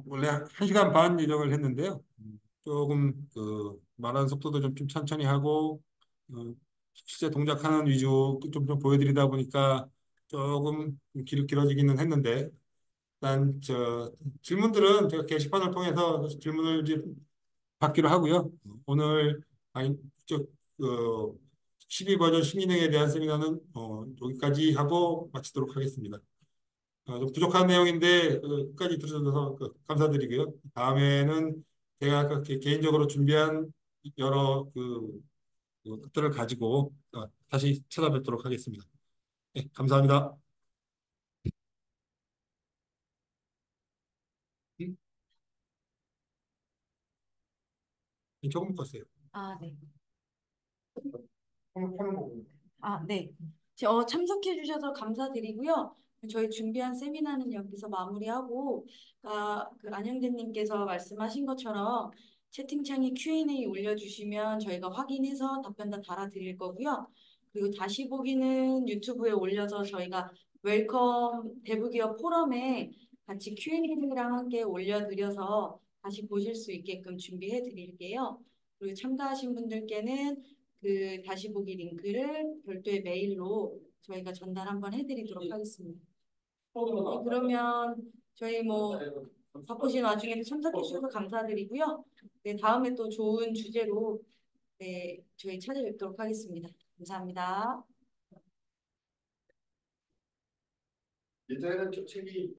원래 1시간 반 예정을 했는데요. 조금 그 말하는 속도도 좀 천천히 하고 실제 동작하는 위주 좀 보여드리다 보니까 조금 길어지기는 했는데 일단 저 질문들은 제가 게시판을 통해서 질문을 이제 받기로 하고요. 오늘 아니 저 12 버전 신기능에 대한 세미나는 여기까지 하고 마치도록 하겠습니다. 좀 부족한 내용인데 끝까지 들으셔서 감사드리고요. 다음에는 제가 개인적으로 준비한 여러 것들을 가지고 다시 찾아뵙도록 하겠습니다. 네, 감사합니다. 조금 껐어요. 아, 네. 화면 보고. 아, 네. 참석해 주셔서 감사드리고요. 저희 준비한 세미나는 여기서 마무리하고, 그 안영재님께서 말씀하신 것처럼 채팅창에 Q&A 올려주시면 저희가 확인해서 답변 다 달아드릴 거고요. 그리고 다시 보기는 유튜브에 올려서 저희가 웰컴 대부기업 포럼에 같이 Q&A랑 함께 올려드려서 다시 보실 수 있게끔 준비해 드릴게요. 그리고 참가하신 분들께는 그 다시 보기 링크를 별도의 메일로 저희가 전달 한번 해드리도록 하겠습니다. 네, 그러면 저희 뭐 바쁘신 와중에도 참석해 주셔서 감사드리고요. 네, 다음에 또 좋은 주제로 네, 저희 찾아뵙도록 하겠습니다. 감사합니다. 일단은 좀 챙기